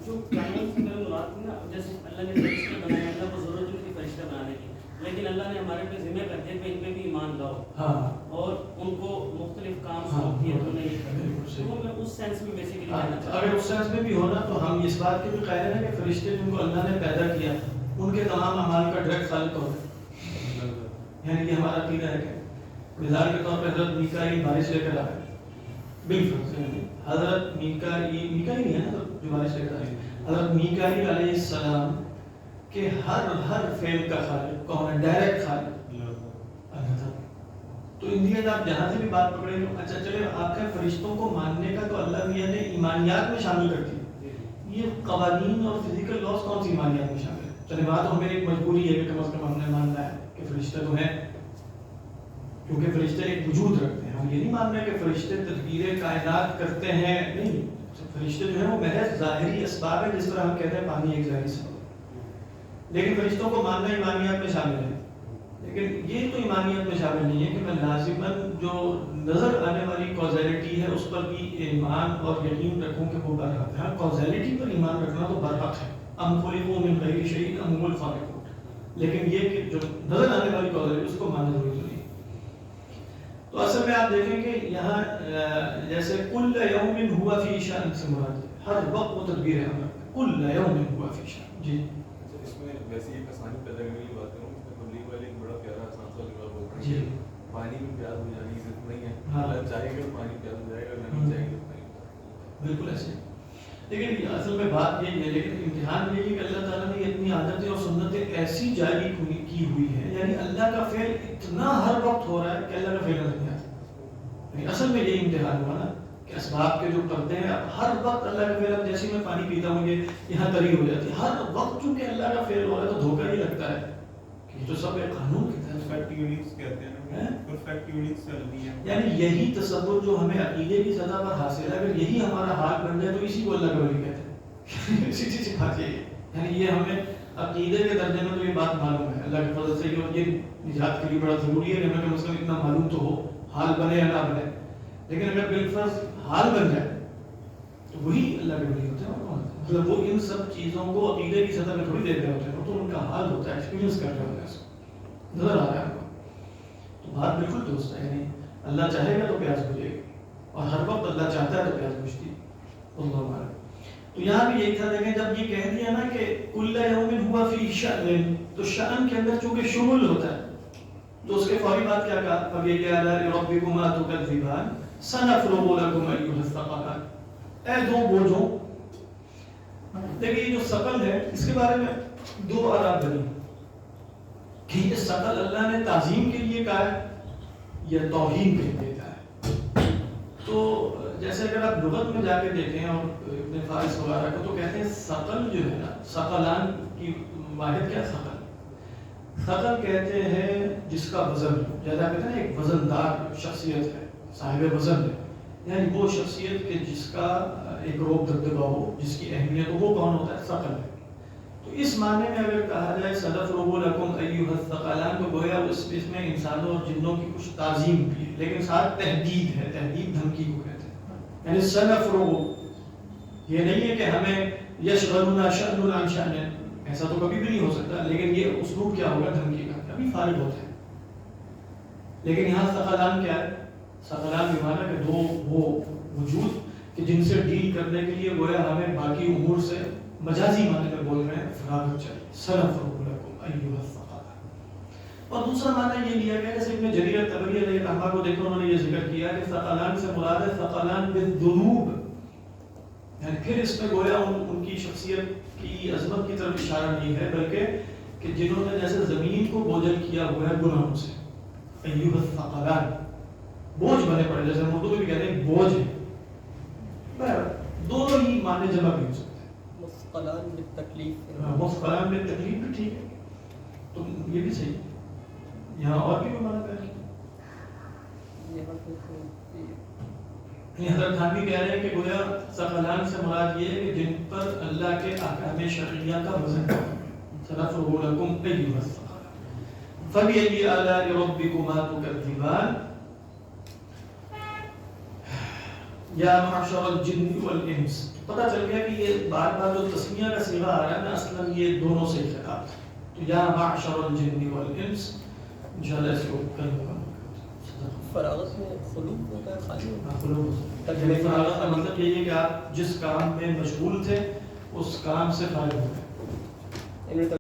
جو کائنات میں مراد تھی نا، جیسے اللہ نے فرشتے بنائے، اللہ کو ضرورت نہیں تھی فرشتے بنانے کی، لیکن اللہ نے ہمارے پہ ذمہ کر دیا کہ ان پہ بھی ایمان لاؤ. ہاں، اور ان کو مختلف کام سونپ دیے تو نہیں کرتے. تو میں اس سینس میں بیسیکلی کہنا چاہتا ہوں. اگر اس سینس میں بھی ہونا تو ہم اس بات کے بھی قائل ہیں کہ فرشتے جن کو اللہ نے پیدا کیا ان کے تمام اعمال کا ڈائریکٹ خالق ہوتا ہے. یعنی کہ ہمارا عقیدہ ہے کہ مثال کے طور پہ حضرت میکائیل بارش لے کر آئے، بالفرض حضرت میکائیل نہیں ہے نا جو بارش لے کر آئے، حضرت میکائیل علیہ السلام کہ ہر فعل کا خالق کون ہے؟ ڈائریکٹ خالق تو ان دی اینڈ آپ جہاں سے بھی بات پکڑیں گے اچھا چلے آپ کے فرشتوں کو ماننے کا تو اللہ میاں نے ایمانیات میں شامل کر دی. یہ قوانین اور فزیکل لاس کون سی ایمانیات میں شامل ہے؟ چلے بات ہمیں ایک مجبوری ہے کہ کم از کم ہم نے ماننا ہے کہ فرشتے تو ہیں کیونکہ فرشتے ایک وجود رکھتے ہیں. ہم یہ نہیں مان رہے کہ فرشتے تدبیر کائنات کرتے ہیں, نہیں, فرشتے جو ہیں وہ محض ظاہری اسباب ہے جس طرح ہم کہتے ہیں پانی ایک ظاہری سبب. لیکن فرشتوں کو ماننا ایمانیات میں شامل ہے. لیکن یہ تو ایمانیت میں شامل نہیں ہے کہ میں لازماً جو نظر آنے والی کازیلٹی ہے اس پر بھی ایمان اور یقین رکھوں کہ وہ برحق ہے. کازیلٹی پر ایمان رکھنا تو برحق ہے, ام خلقوا من غیر شیء ام هم الخالقون. لیکن یہ کہ جو نظر آنے والی کازیلٹی اس کو ماننا ضروری نہیں. تو اصل میں آپ دیکھیں کہ یہاں جیسے کل یوم ہوا فی شأن سے مراد ہے, ہر وقت وہ تدبیر ہے ہمیں, کل یوم ہوا فی شأن. جی اس میں ویسے ایک آسانی پیدا کرنے کی بات کروں, اس میں تبلیغ والے ایک بڑا پیارا آسان سا جواب ہوتا ہے جی پانی میں پیاس بجھانے کی ضرورت نہیں ہے, ہاں. اللہ چاہے گا پانی پیاس بجھائے گا, نہیں چاہے گا پانی. بالکل ایسے. لیکن اصل میں بات یہی ہے, لیکن امتحان یہ ہے کہ اللہ تعالیٰ نے اتنی عادتیں اور سنتیں ایسی جاری کی ہوئی ہیں, یعنی اللہ کا فعل اتنا ہر وقت ہو رہا ہے کہ اللہ کا فعل نظر نہیں آتا. یعنی اصل میں یہی امتحان ہوا نا کہ اسباب کے جو پردے ہیں ہر وقت اللہ کا فعل, جیسے میں پانی پیتا ہوں یہ یہاں تری ہو جاتی ہے, ہر وقت چونکہ اللہ کا فعل ہو رہا ہے تو دھوکہ ہی لگتا ہے کہ یہ تو سب ایک قانون کی طرح پرفیکٹ یونٹس کہتے ہیں, پرفیکٹ یونٹس چل رہی ہیں. یعنی یہی تصور جو ہمیں عقیدے کی سطح پر حاصل ہے, اگر یہی ہمارا حال بن جائے تو اسی کو اللہ کا ولی کہتے ہیں. اسی چیز کی بات یہی ہے, یعنی یہ ہمیں عقیدے کے درجے میں تو یہ بات معلوم ہے اللہ کے فضل سے, اور یہ نجات کے لیے بڑا ضروری ہے کہ ہمیں کم از کم اتنا معلوم تو ہو, حال بنے یا نہ بنے. لیکن اگر بالفرض حال بن جائے تو وہی اللہ کے ولی ہوتے ہیں. مطلب وہ ان سب چیزوں کو عقیدے کی سطح میں تھوڑی دیکھ رہے ہوتے ہیں, وہ تو ان کا حال ہوتا ہے, ایکسپیرینس کر رہے ہوتے ہیں, نظر آ رہا ہے. تو بات بالکل درست ہے, یعنی اللہ چاہے گا تو پیاس بجھے گی, اور ہر وقت اللہ چاہتا ہے تو پیاس بجھتی ہے. اللہ عالم. تو یہاں بھی یہی تھا, دیکھیں جب یہ کہہ دیا نا کہ کل یوم ہوا فی شأن, تو شأن کے اندر چونکہ شمول ہوتا ہے تو اس کے فوری بات کیا کہا, فَبِأَيِّ آلَاءِ رَبِّكُمَا تُكَذِّبَانِ سَنَفْرُغُ لَكُمْ أَيُّهَ الثَّقَلَانِ. اے دو بوجھوں, دیکھیں یہ جو ثقل ہے اس کے بارے میں دو آراء بنی کہ یہ ثقل اللہ نے تعظیم کے لیے کہا ہے یا توہین کے لیے کہا ہے. تو جیسے اگر آپ لغت میں جا کے دیکھیں اور ابن فارس وغیرہ کو تو کہتے ہیں ثقل جو ہے نا, ثقلان کی واحد کیا ثقل, ثقل کہتے ہیں جس کا وزن, جیسا کہتے ہیں ایک وزن دار شخصیت ہے, صاحب وزن ہے, یعنی وہ شخصیت کہ جس کا ایک روب دبدبہ ہو, جس کی اہمیت ہو, وہ کون ہوتا ہے, ثقل ہے. تو اس معنی میں اگر کہا جائے سنفرغ لکم ایھا الثقلان, تو گویا اس میں انسانوں اور جنوں کی کچھ تعظیم بھی ہے, لیکن ساتھ تہدید ہے, تہدید دھمکی کو کہتے ہیں. یعنی سنفرغ یہ نہیں ہے کہ ہمیں یشغلنا شأن عن شأن, ایسا تو کبھی بھی نہیں ہو سکتا, لیکن یہ اسلوب کیا ہوگا دھمکی کا, کبھی فارغ ہوتا ہے. لیکن یہاں ثقلان کیا ہے, ثقلان بمعنی کہ دو وہ وجود کہ جن سے ڈیل کرنے کے لیے گویا ہمیں باقی امور سے مجازی معنی میں بول رہے ہیں فراغت چاہیے, سنفرغ لکم ایھا الثقلان. اور دوسرا معنی یہ لیا گیا, جیسے ابن جریر طبری علیہ رحمہ کو دیکھو انہوں نے یہ ذکر کیا کہ ثقلان سے مراد ہے ثقلان بالذنوب, یعنی پھر اس میں گویا ان کی شخصیت کی عظمت کی طرف اشارہ نہیں ہے, بلکہ کہ جنہوں نے جیسے زمین کو بوجھل کیا ہوا ہے گناہوں سے, ایھا الثقلان بوجھ بنے پڑے, جیسے ہم اردو میں بھی کہتے ہیں بوجھ ہے. دونوں ہی معنی جمع بھی ہو سکتے ہیں, مثقلان بالتکلیف, مثقلان بالتکلیف بھی ٹھیک ہے, تو یہ بھی صحیح ہے. یہاں اور بھی کوئی معنی ہے, حضرت خانوی کہہ رہے ہیں کہ گویا ثقلان سے مراد یہ ہے کہ جن پر اللہ کے احکام شرعیہ کا وزن ہے. سنفرغ لکم ایھا الثقلان فَبِأَيِّ آلَاءِ رَبِّكُمَا تُكَذِّبَانِ یا معشر الجن والانس. پتہ چل گیا کہ یہ بار بار جو تسمیہ کا صیغہ آ رہا ہے نا, اصلا یہ دونوں سے خطاب تھا. تو یا معشر الجن والانس, انشاءاللہ اس کو کل مکمل کرتے ہیں. فراغت میں خلوق ہوتا ہے, خالی فراغت کا مطلب یہ ہے کہ آپ جس کام میں مشغول تھے اس کام سے فارغ ہو گئے.